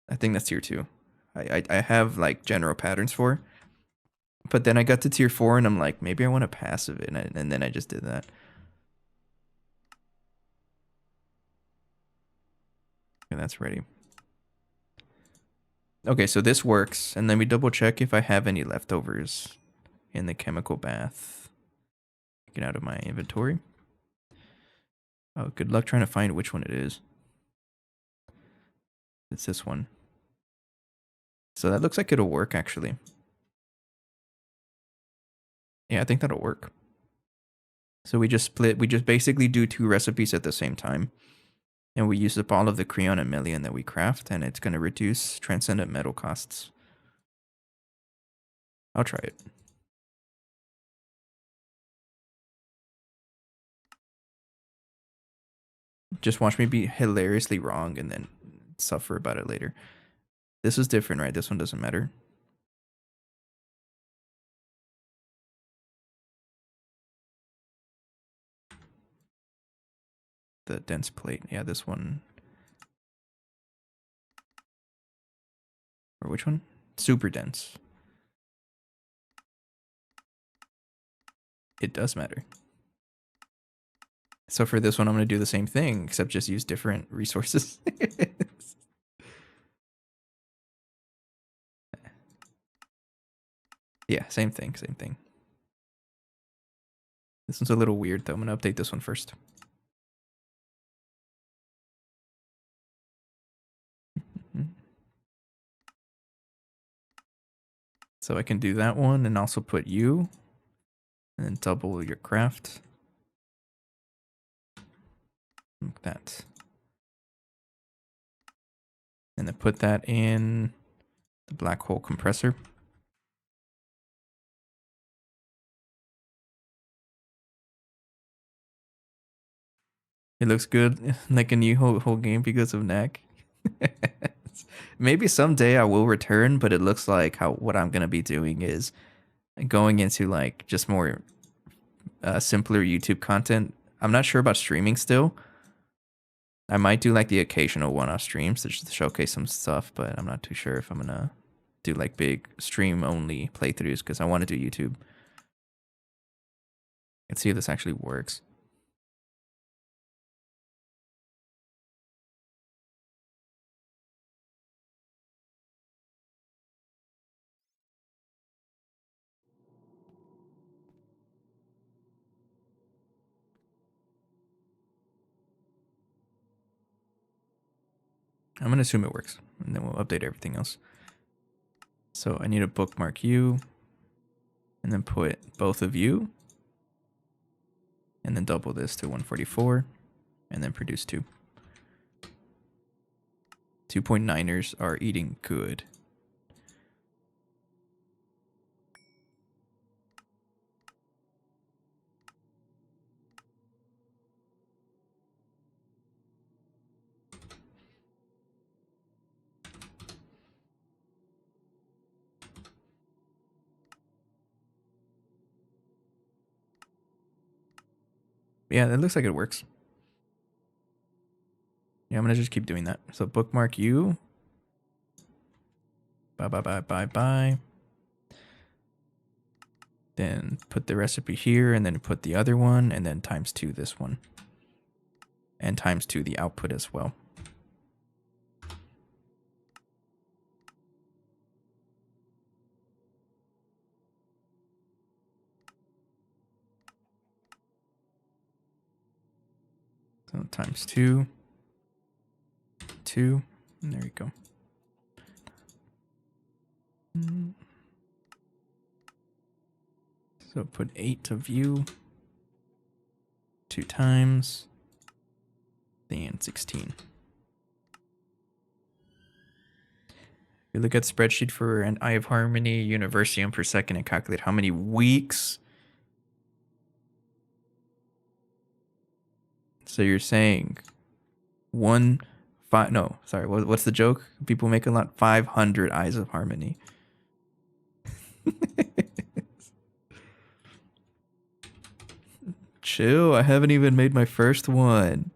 I think that's tier 2. I have like general patterns for. But then I got to tier 4 and I'm like, maybe I want to passive it. And then I just did that. And that's ready. Okay, so this works. And then we double check if I have any leftovers in the chemical bath. Get out of my inventory. Oh, good luck trying to find which one it is. It's this one. So that looks like it'll work, actually. Yeah, I think that'll work. So we just basically do 2 recipes at the same time. And we use up all of the Creon and Melian that we craft, and it's going to reduce transcendent metal costs. I'll try it. Just watch me be hilariously wrong and then suffer about it later. This is different, right? This one doesn't matter. The dense plate. Yeah, this one. Or which one? Super dense. It does matter. So for this one, I'm going to do the same thing, except just use different resources. Yeah, same thing, same thing. This one's a little weird, though. I'm going to update this one first. So I can do that one and also put you. And then double your craft. Like that. And then put that in the black hole compressor. It looks good, like a new whole game because of Knack. Maybe someday I will return, but it looks like what I'm gonna be doing is going into like just more simpler YouTube content. I'm not sure about streaming still. I might do like the occasional one-off streams to just showcase some stuff, but I'm not too sure if I'm gonna do like big stream-only playthroughs because I want to do YouTube. Let's see if this actually works. I'm gonna assume it works, and then we'll update everything else. So I need to bookmark you, and then put both of you, and then double this to 144, and then produce 2. 2.9ers are eating good. Yeah, it looks like it works. Yeah, I'm gonna just keep doing that. So bookmark you. Bye, bye, bye, bye, bye. Then put the recipe here, and then put the other one, and then ×2 this one. And ×2 the output as well. So ×2, 2, and there you go. So put 8 of you, 2 times, then 16. You look at the spreadsheet for an Eye of Harmony, Universium per second, and calculate how many weeks. So you're saying what's the joke? People make a lot. 500 Eyes of Harmony. Chill, I haven't even made my first one.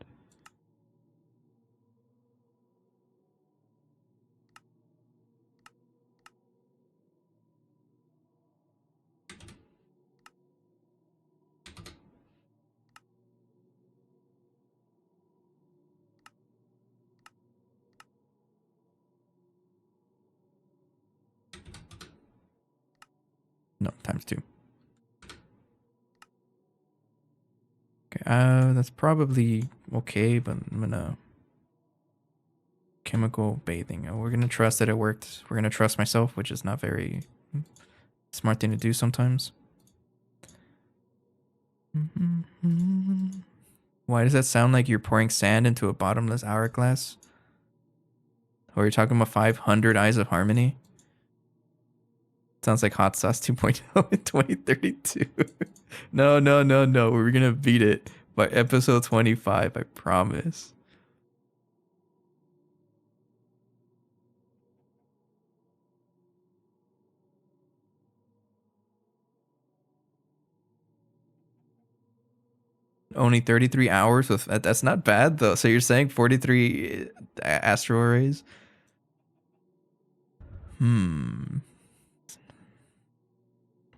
No, ×2. That's probably okay, but I'm gonna chemical bathing. We're gonna trust that it worked. We're gonna trust myself, which is not very smart thing to do sometimes. Why does that sound like you're pouring sand into a bottomless hourglass? Or you're talking about 500 Eyes of Harmony? Sounds like Hot Sauce 2.0 in 2032. No, no, no, no. We're gonna beat it by episode 25, I promise. Only 33 hours with that's not bad though. So you're saying 43 astro arrays?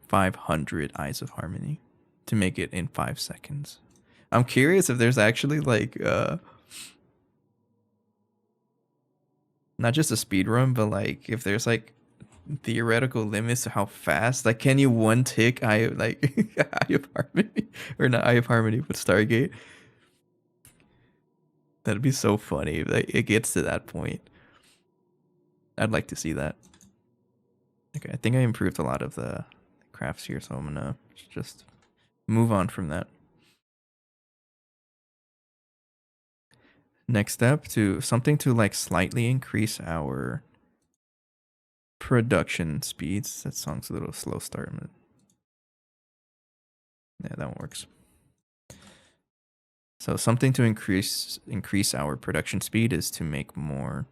500 Eyes of Harmony to make it in 5 seconds. I'm curious if there's actually like not just a speed run, but like if there's like theoretical limits to how fast, like can you one tick Eye of Harmony, or not Eye of Harmony but Stargate? That'd be so funny if like, it gets to that point. I'd like to see that. Okay, I think I improved a lot of the crafts here, so I'm gonna just move on from that. Next step, to something to like slightly increase our production speeds. That song's a little slow start. Yeah, that one works. So something to increase our production speed is to make more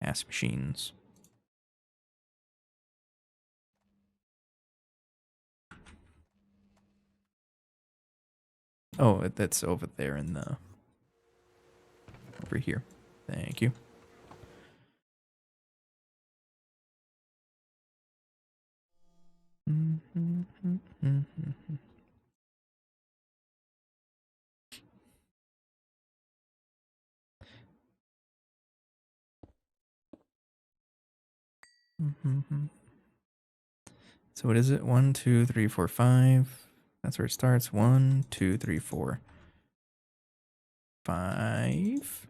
ass machines. Oh, that's over there in the over here. Thank you. So what is it? 1, 2, 3, 4, 5. That's where it starts. 1, 2, 3, 4, 5.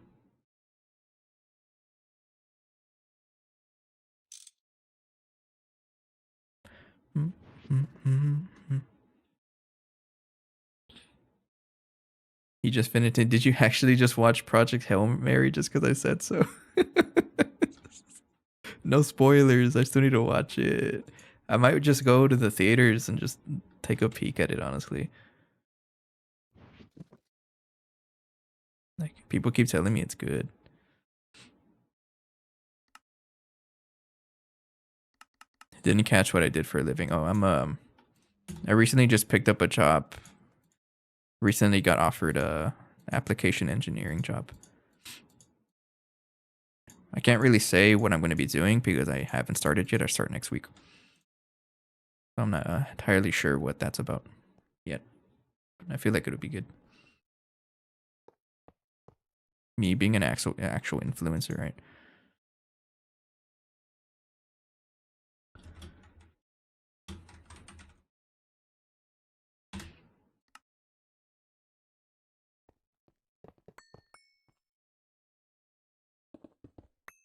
He just finished it. Did you actually just watch Project Hail Mary just because I said so? No spoilers. I still need to watch it. I might just go to the theaters and just take a peek at it, honestly. Like, people keep telling me it's good. Didn't catch what I did for a living. Oh, I recently just picked up a job. Recently got offered a application engineering job. I can't really say what I'm going to be doing because I haven't started yet. I start next week. I'm not entirely sure what that's about yet. I feel like it would be good. Me being an actual influencer, right?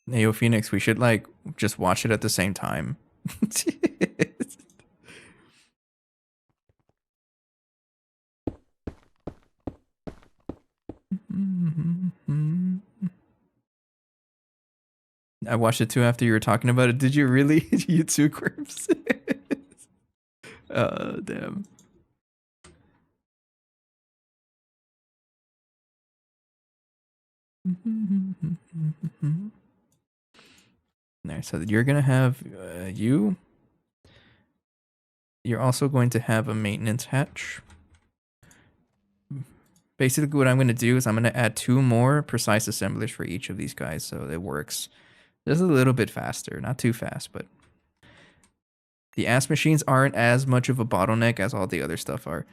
Hey, yo, Phoenix, we should like just watch it at the same time. I watched it too after you were talking about it. Did you really? You too, Corpse? Damn. Alright, so you're gonna have you're also going to have a maintenance hatch. Basically, what I'm going to do is I'm going to add 2 more precise assemblers for each of these guys, so it works just a little bit faster. Not too fast, but the ass machines aren't as much of a bottleneck as all the other stuff are.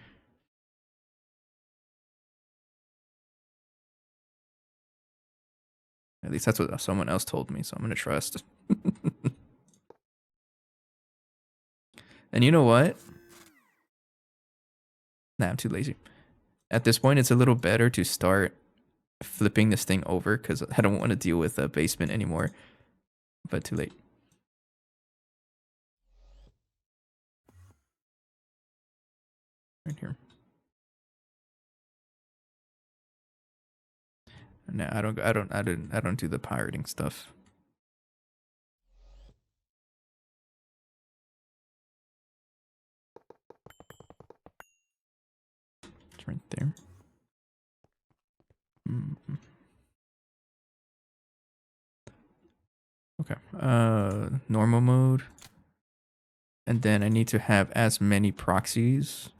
At least that's what someone else told me, so I'm going to trust. And you know what? Nah, I'm too lazy. At this point, it's a little better to start flipping this thing over because I don't want to deal with a basement anymore. But too late. Right here. No, I don't do the pirating stuff. It's right there. Okay. Normal mode. And then I need to have as many proxies.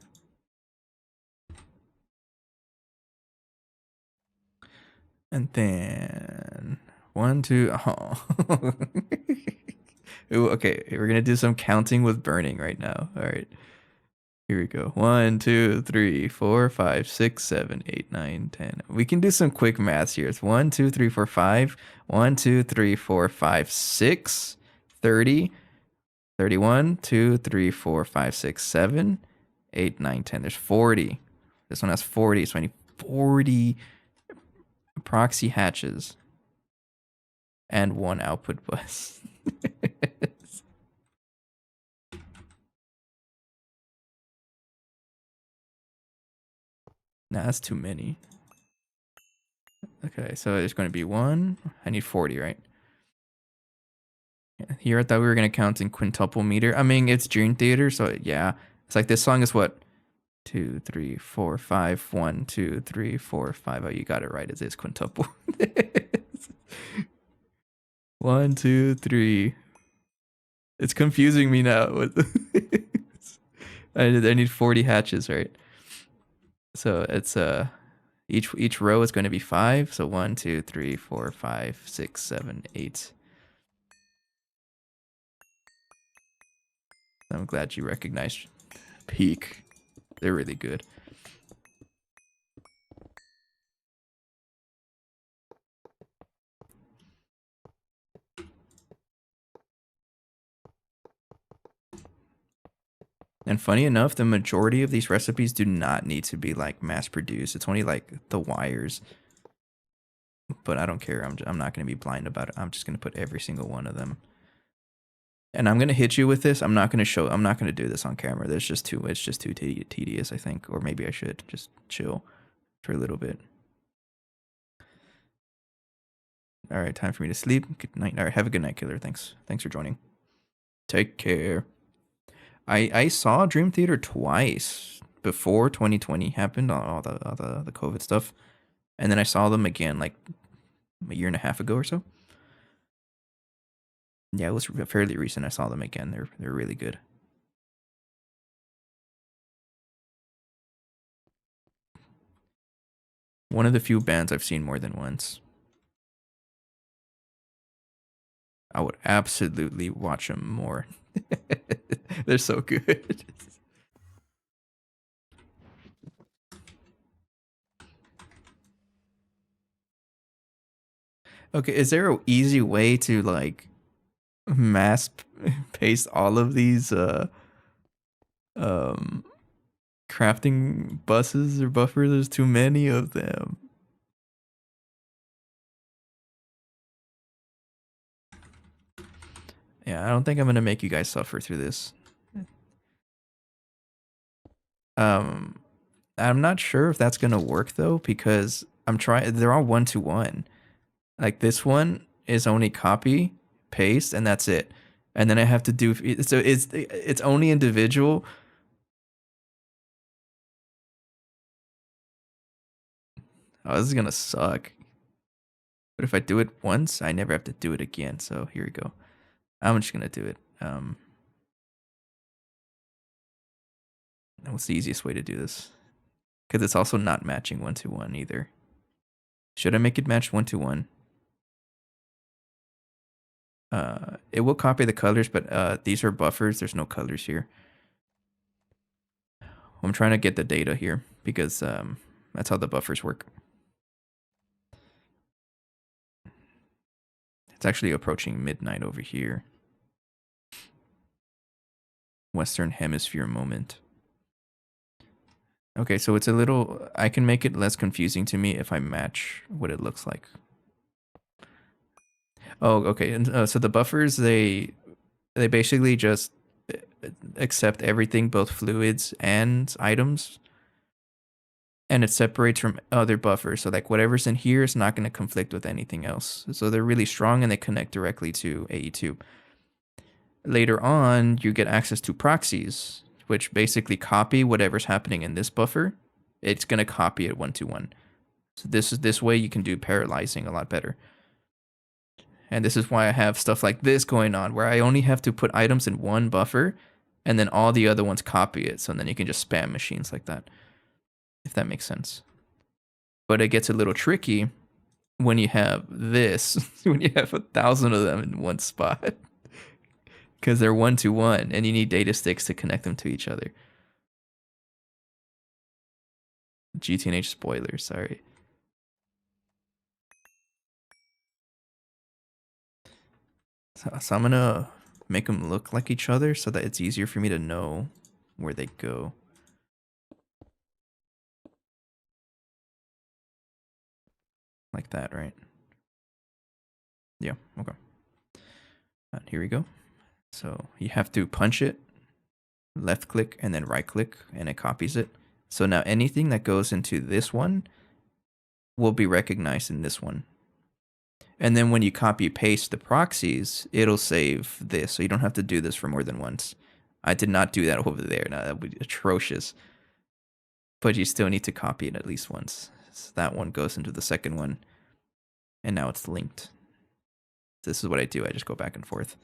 And then 1, 2. Oh. Ooh, okay, we're gonna do some counting with burning right now. All right. Here we go. 1, 2, 3, 4, 5, 6, 7, 8, 9, 10. We can do some quick maths here. It's 1, 2, 3, 4, 5. 1, 2, 3, 4, 5, 6, 30, 31, 2, 3, 4, 5, 6, 7, 8, 9, 10. There's 40. This one has 40, so I need 40 proxy hatches and 1 output bus. Nah, that's too many. Okay, so there's going to be 1. I need 40, right? Here I thought we were going to count in quintuple meter. I mean, it's Dream Theater, so yeah. It's like this song is what? 2, 3, 4, 5. 1, 2, 3, 4, 5. Oh, you got it right. It is quintuple. 1, 2, 3. It's confusing me now. I need 40 hatches, right? So it's each row is going to be 5. So 1, 2, 3, 4, 5, 6, 7, 8. I'm glad you recognized Peak. They're really good. And funny enough, the majority of these recipes do not need to be like mass produced. It's only like the wires. But I don't care. I'm not going to be blind about it. I'm just going to put every single one of them. And I'm going to hit you with this. I'm not going to do this on camera. It's just too tedious, I think. Or maybe I should just chill for a little bit. All right, time for me to sleep. Good night. All right, have a good night, Killer. Thanks for joining. Take care. I saw Dream Theater twice before 2020 happened, all the COVID stuff, and then I saw them again like a year and a half ago or so. Yeah, it was fairly recent. I saw them again. They're really good. One of the few bands I've seen more than once. I would absolutely watch them more. They're so good. Okay, is there an easy way to like mass paste all of these crafting buses or buffers? There's too many of them. Yeah, I don't think I'm gonna make you guys suffer through this. I'm not sure if that's gonna work though, because I'm trying. They're all 1-to-1. Like this one is only copy, paste, and that's it. And then I have to do so. It's only individual. Oh, this is gonna suck. But if I do it once, I never have to do it again. So here we go. I'm just gonna do it. What's the easiest way to do this? Because it's also not matching 1-to-1 either. Should I make it match 1-to-1? It will copy the colors, but these are buffers. There's no colors here. I'm trying to get the data here because that's how the buffers work. It's actually approaching midnight over here. Western Hemisphere moment. Okay, so it's a little. I can make it less confusing to me if I match what it looks like. Oh, okay. And so the buffers, they basically just accept everything, both fluids and items, and it separates from other buffers. So like whatever's in here is not going to conflict with anything else. So they're really strong and they connect directly to AE2. Later on, you get access to proxies, which basically copy whatever's happening in this buffer. It's going to copy it one to one. So this way you can do parallelizing a lot better. And this is why I have stuff like this going on, where I only have to put items in one buffer, and then all the other ones copy it. So then you can just spam machines like that, if that makes sense. But it gets a little tricky when you have this, when you have 1,000 of them in one spot, because they're one to one, and you need data sticks to connect them to each other. GTNH spoiler, sorry. So I'm gonna make them look like each other so that it's easier for me to know where they go. Like that, right? Yeah, okay. Here we go. So you have to punch it, left click, and then right click, and it copies it. So now anything that goes into this one will be recognized in this one. And then when you copy paste the proxies, it'll save this. So you don't have to do this for more than once. I did not do that over there. Now that would be atrocious. But you still need to copy it at least once. So that one goes into the second one. And now it's linked. This is what I do. I just go back and forth.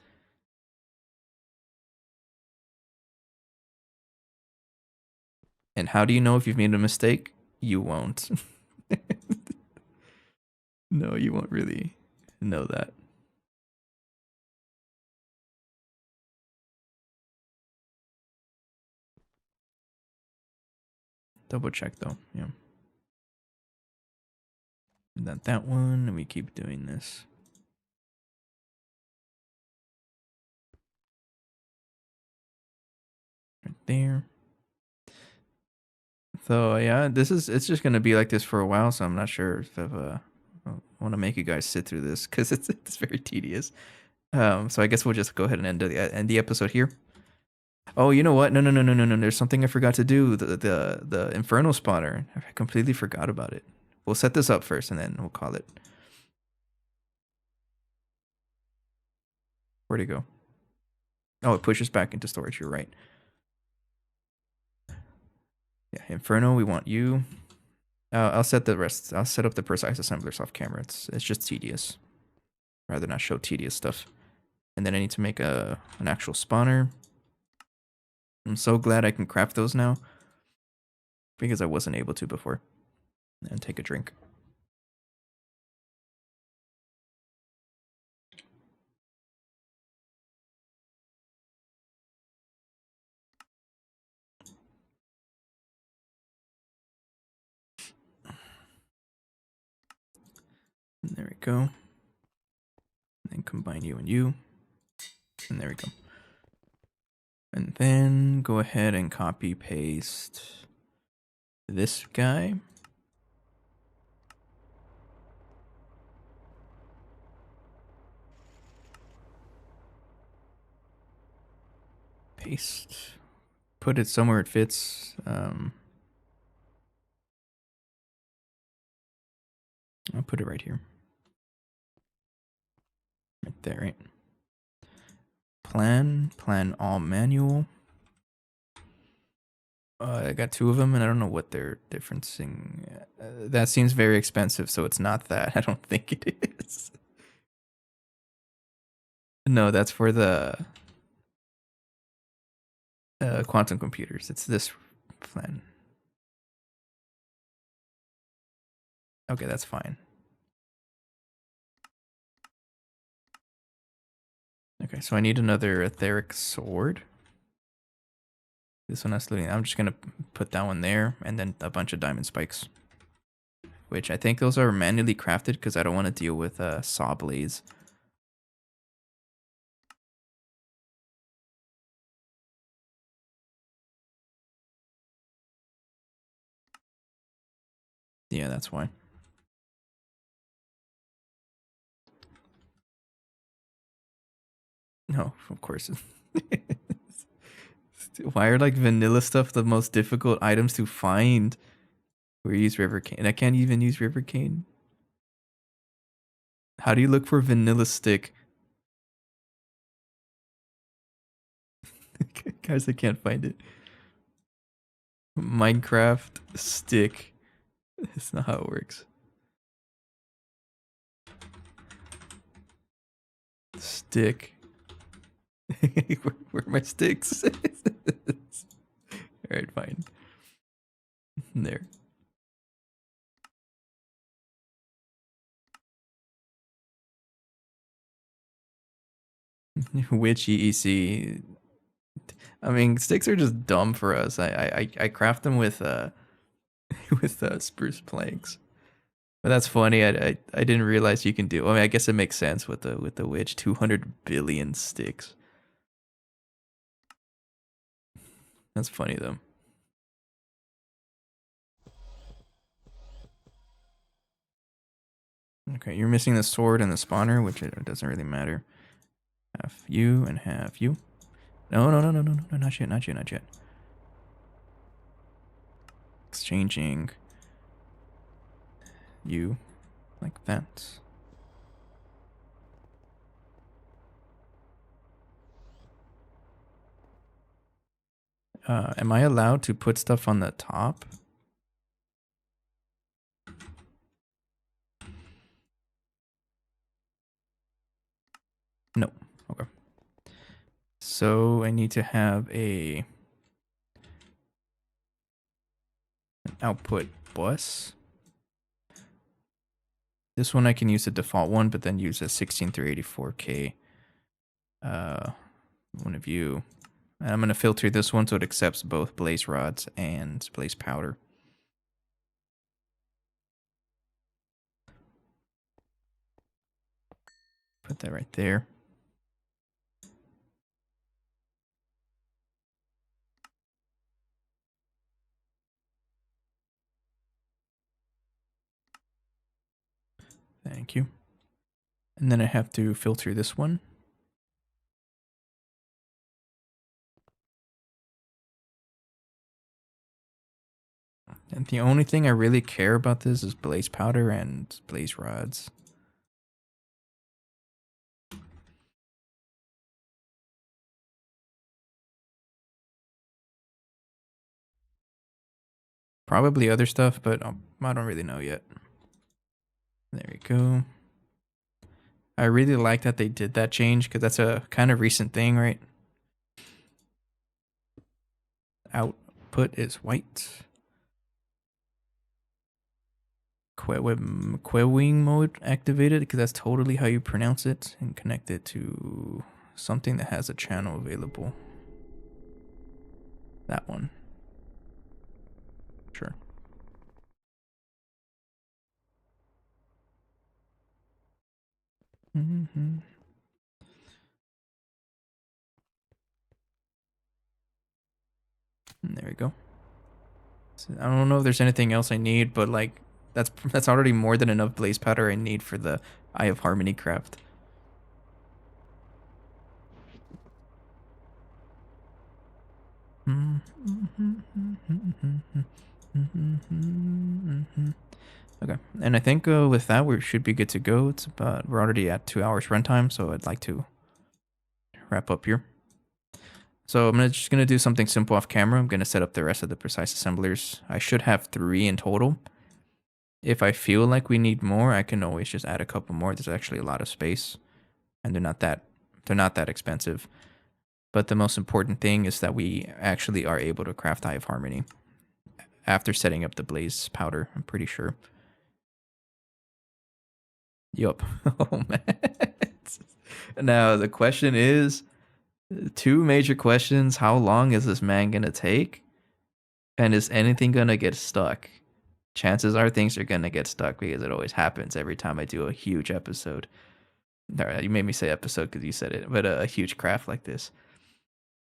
And how do you know if you've made a mistake? You won't. No, you won't really know that. Double check though, yeah. That one, and we keep doing this. Right there. So yeah, it's just gonna be like this for a while. So I'm not sure if I want to make you guys sit through this because it's very tedious. So I guess we'll just go ahead and end the episode here. Oh, you know what? No. There's something I forgot to do. The Inferno spawner. I completely forgot about it. We'll set this up first, and then we'll call it. Where'd it go? Oh, it pushes back into storage. You're right. Yeah, Inferno. We want you. I'll set the rest. I'll set up the precise assemblers off camera. It's just tedious. Rather not show tedious stuff. And then I need to make an actual spawner. I'm so glad I can craft those now because I wasn't able to before. And take a drink. And there we go. And then combine you and you. And there we go. And then go ahead and copy paste this guy. Paste. Put it somewhere it fits. I'll put it right here. Right there, right? Plan all manual. I got two of them, and I don't know what they're differencing. That seems very expensive, so it's not that. I don't think it is. No, that's for the quantum computers. It's this plan. Okay, that's fine. Okay, so I need another etheric sword. This one has looting. I'm just gonna put that one there, and then a bunch of diamond spikes. Which I think those are manually crafted because I don't want to deal with saw blades. Yeah, that's why. No, of course. Why are like vanilla stuff the most difficult items to find? We use river cane. I can't even use river cane. How do you look for vanilla stick? Guys, I can't find it. Minecraft stick. That's not how it works. Stick. where are my sticks? Alright, fine. There. Which EEC? I mean, sticks are just dumb for us. I craft them with with spruce planks. But that's funny. I didn't realize you can do. I mean, I guess it makes sense with the witch. 200 billion sticks. That's funny though. Okay, you're missing the sword and the spawner, which it doesn't really matter. Have you and have you. No, not yet, not yet, not yet. Exchanging you like that. Am I allowed to put stuff on the top? No. Okay. So I need to have an output bus. This one I can use the default one, but then use a 16384K one of you. And I'm going to filter this one so it accepts both blaze rods and blaze powder. Put that right there. Thank you. And then I have to filter this one. And the only thing I really care about this is blaze powder and blaze rods. Probably other stuff, but I don't really know yet. There we go. I really like that they did that change because that's a kind of recent thing, right? Output is white. Quewing mode activated because that's totally how you pronounce it, and connect it to something that has a channel available. That one. Sure. Mm-hmm. There we go. So I don't know if there's anything else I need, but like that's already more than enough blaze powder I need for the Eye of Harmony craft. Okay, and I think with that we should be good to go. It's about we're already at 2 hours runtime, so I'd like to wrap up here. So I'm just gonna do something simple off camera. I'm gonna set up the rest of the precise assemblers. I should have 3 in total. If I feel like we need more, I can always just add a couple more. There's actually a lot of space, and they're not that expensive. But the most important thing is that we actually are able to craft Eye of Harmony after setting up the blaze powder, I'm pretty sure. Yup. Oh man. Now the question is, 2 major questions. How long is this man gonna take? And is anything gonna get stuck? Chances are things are gonna get stuck because it always happens every time I do a huge episode. Alright, you made me say episode because you said it, but a huge craft like this.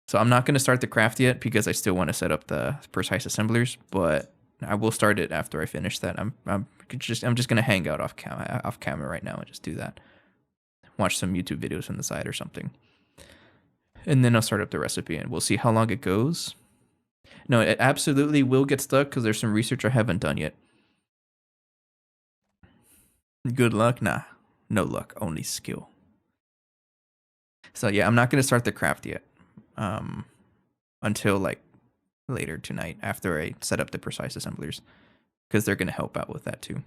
So I'm not gonna start the craft yet because I still want to set up the precise assemblers, but I will start it after I finish that. I'm just gonna hang out off camera right now and just do that. Watch some YouTube videos on the side or something, and then I'll start up the recipe and we'll see how long it goes. No, it absolutely will get stuck because there's some research I haven't done yet. Good luck? Nah, no luck, only skill. So yeah, I'm not gonna start the craft yet, until like later tonight after I set up the precise assemblers, because they're gonna help out with that too.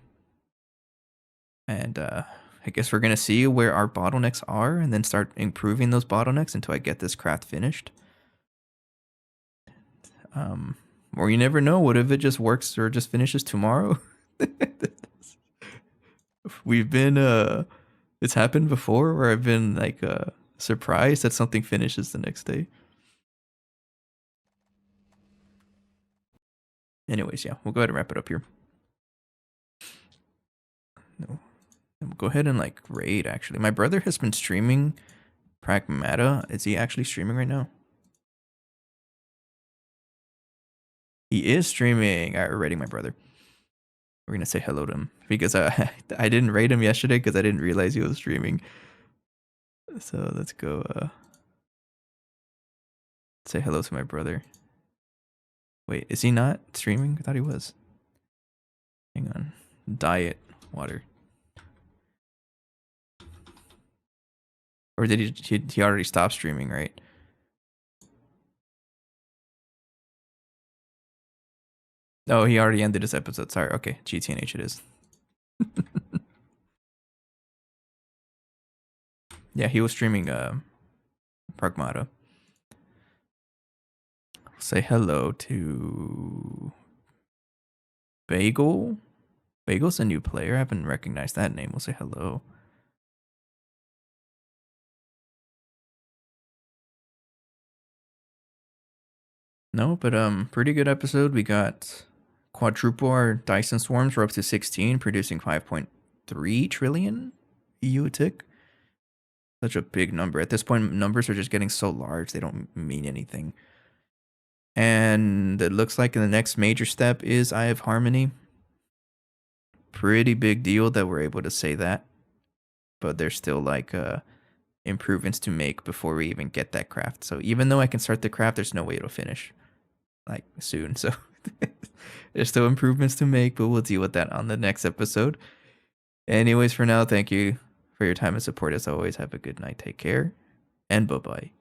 And I guess we're gonna see where our bottlenecks are, and then start improving those bottlenecks until I get this craft finished. Or you never know. What if it just works or just finishes tomorrow? We've been it's happened before where I've been like surprised that something finishes the next day. Anyways, yeah, we'll go ahead and wrap it up here. No, we'll go ahead and like raid. Actually, my brother has been streaming Pragmata. Is he actually streaming right now? He is streaming. Alright, we're raiding my brother. We're gonna say hello to him because I didn't raid him yesterday because I didn't realize he was streaming. So let's go say hello to my brother. Wait, is he not streaming? I thought he was. Hang on. Diet water. Or did he already stop streaming, right? Oh, he already ended this episode. Sorry. Okay, GTNH it is. Yeah, he was streaming Pragmata. Say hello to Bagel. Bagel's a new player. I haven't recognized that name. We'll say hello. No, but pretty good episode. We got quadruple our Dyson swarms. We're up to 16, producing 5.3 trillion EU a tick. Such a big number. At this point, numbers are just getting so large they don't mean anything. And it looks like the next major step is Eye of Harmony. Pretty big deal that we're able to say that. But there's still like improvements to make before we even get that craft. So even though I can start the craft, there's no way it'll finish like soon. So there's still improvements to make, but we'll deal with that on the next episode. Anyways, for now, thank you for your time and support as always. Have a good night. Take care and bye-bye.